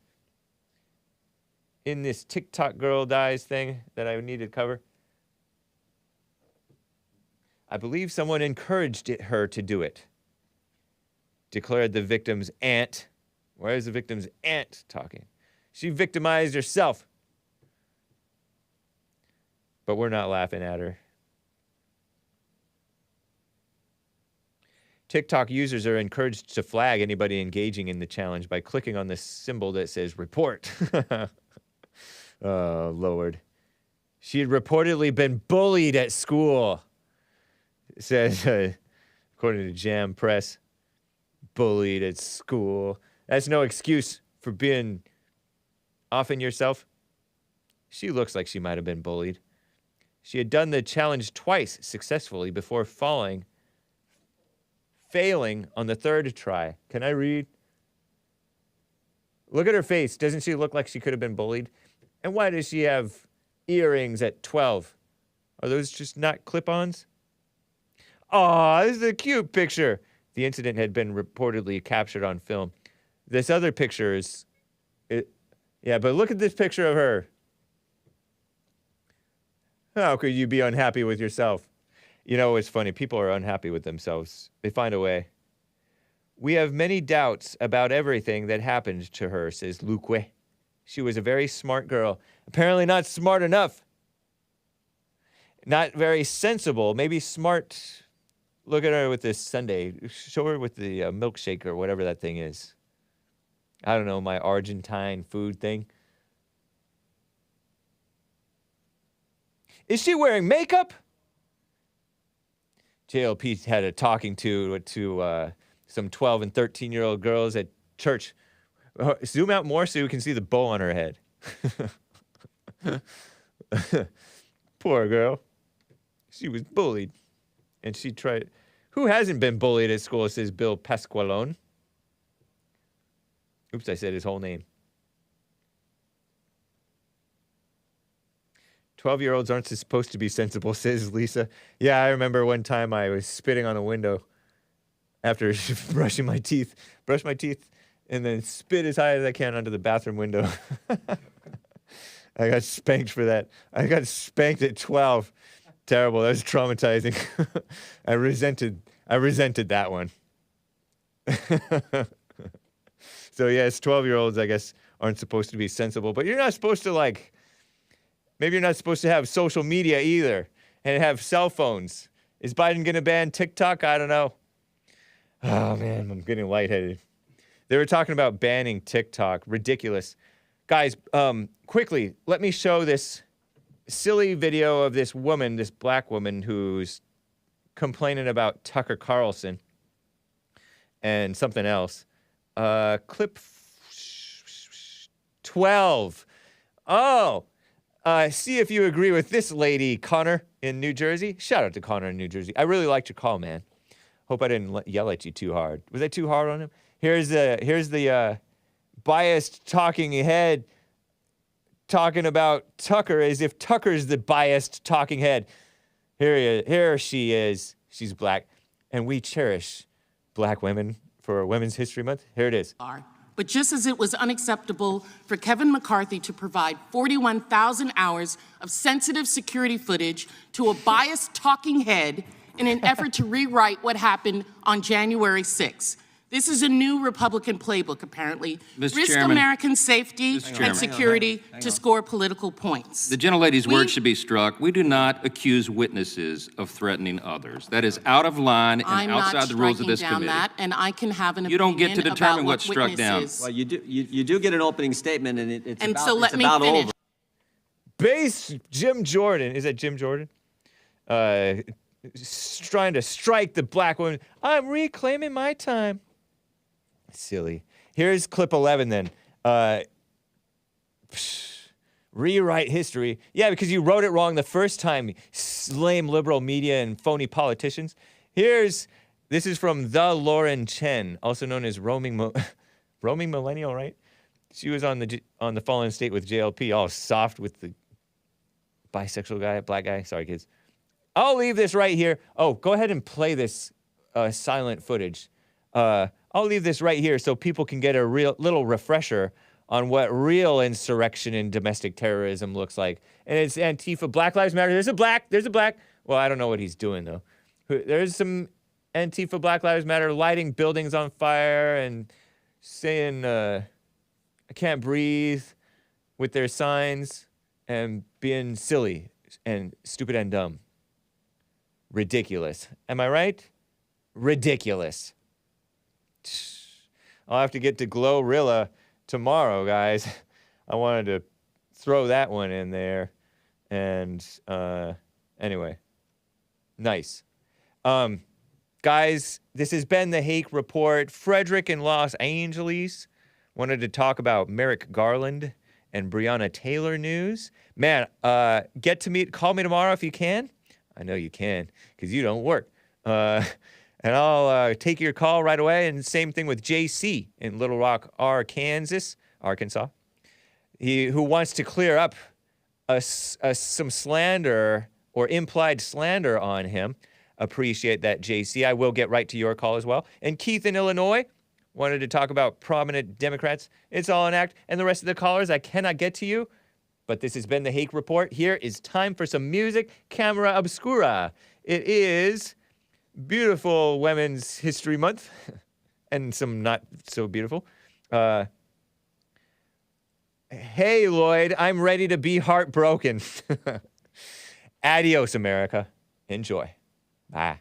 Speaker 1: in this TikTok girl dies thing that I needed to cover? I believe someone encouraged her to do it, declared the victim's aunt. Why is the victim's aunt talking? She victimized herself. But we're not laughing at her. TikTok users are encouraged to flag anybody engaging in the challenge by clicking on the symbol that says report. Oh, Lord. She had reportedly been bullied at school. It says, according to Jam Press, bullied at school. That's no excuse for being offing yourself. She looks like she might have been bullied. She had done the challenge twice successfully before failing on the third try. Can I read? Look at her face. Doesn't she look like she could have been bullied? And why does she have earrings at 12? Are those just not clip-ons? Aw, this is a cute picture. The incident had been reportedly captured on film. This other picture is... Yeah, but look at this picture of her. How could you be unhappy with yourself? You know, it's funny. People are unhappy with themselves. They find a way. We have many doubts about everything that happened to her, says Luque. She was a very smart girl. Apparently not smart enough. Not very sensible. Maybe smart. Look at her with this sundae. Show her with the milkshake or whatever that thing is. I don't know, my Argentine food thing. Is she wearing makeup? JLP had a talking to some 12 and 13-year-old girls at church. Zoom out more so you can see the bow on her head. Poor girl. She was bullied. And she tried... Who hasn't been bullied at school, says Bill Pasqualone. Oops, I said his whole name. 12-year-olds aren't supposed to be sensible, says Lisa. Yeah, I remember one time I was spitting on a window after brushing my teeth. Brushed my teeth and then spit as high as I can onto the bathroom window. I got spanked for that. I got spanked at 12. Terrible. That was traumatizing. I resented that one. So yes, 12-year-olds, I guess, aren't supposed to be sensible. But you're not supposed to, like, maybe you're not supposed to have social media either and have cell phones. Is Biden going to ban TikTok? I don't know. Oh, man, I'm getting lightheaded. They were talking about banning TikTok. Ridiculous. Guys, quickly, let me show this silly video of this woman, this black woman, who's complaining about Tucker Carlson and something else. Clip 12. Oh, see if you agree with this lady, Connor in New Jersey. Shout out to Connor in New Jersey. I really liked your call, man. Hope I didn't yell at you too hard. Was I too hard on him? Here's the biased talking head talking about Tucker as if Tucker's the biased talking head. Here she is. She's black, and we cherish black women for Women's History Month. Here it is.
Speaker 10: But just as it was unacceptable for Kevin McCarthy to provide 41,000 hours of sensitive security footage to a biased talking head in an effort to rewrite what happened on January 6th. This is a new Republican playbook, apparently.
Speaker 11: Mr.
Speaker 10: Risk
Speaker 11: Chairman.
Speaker 10: American safety and security to score political points.
Speaker 11: The gentlelady's words should be struck. We do not accuse witnesses of threatening others. That is out of line and
Speaker 10: I'm
Speaker 11: outside the rules of this
Speaker 10: not striking down
Speaker 11: committee.
Speaker 10: that, and I can have an
Speaker 11: You don't get to
Speaker 10: opinion
Speaker 11: determine
Speaker 10: about
Speaker 11: what's
Speaker 10: what
Speaker 11: struck down.
Speaker 10: witnesses-
Speaker 12: Well, you do get an opening statement, and it's
Speaker 10: And
Speaker 12: about,
Speaker 10: so let
Speaker 12: it's
Speaker 10: me
Speaker 12: about
Speaker 10: finish.
Speaker 12: over.
Speaker 1: Base Jim Jordan. Is that Jim Jordan? Trying to strike the black woman. I'm reclaiming my time. Silly. Here's clip 11 then. Rewrite history. Yeah, because you wrote it wrong the first time, lame liberal media and phony politicians. This is from the Lauren Chen, also known as roaming millennial, right? She was on the Fallen State with JLP, all soft with the bisexual guy, black guy. Sorry, kids. I'll leave this right here. Oh, go ahead and play this silent footage. I'll leave this right here so people can get a little refresher on what real insurrection and domestic terrorism looks like. And it's Antifa, Black Lives Matter. There's a black. Well, I don't know what he's doing, though. There's some Antifa, Black Lives Matter lighting buildings on fire and saying, I can't breathe with their signs and being silly and stupid and dumb. Ridiculous. Am I right? Ridiculous. I'll have to get to Glorilla tomorrow, guys. I wanted to throw that one in there. And anyway, nice. Guys, this has been the Hake Report. Frederick in Los Angeles wanted to talk about Merrick Garland and Breonna Taylor news. Man, call me tomorrow if you can. I know you can, because you don't work. And I'll take your call right away. And same thing with JC in Little Rock, Arkansas, who wants to clear up some slander or implied slander on him. Appreciate that, JC. I will get right to your call as well. And Keith in Illinois wanted to talk about prominent Democrats. It's all an act. And the rest of the callers, I cannot get to you. But this has been the Hake Report. Here is time for some music. Camera Obscura. It is beautiful Women's History Month, and some not so beautiful. Hey, Lloyd, I'm ready to be heartbroken. Adios, America. Enjoy. Bye.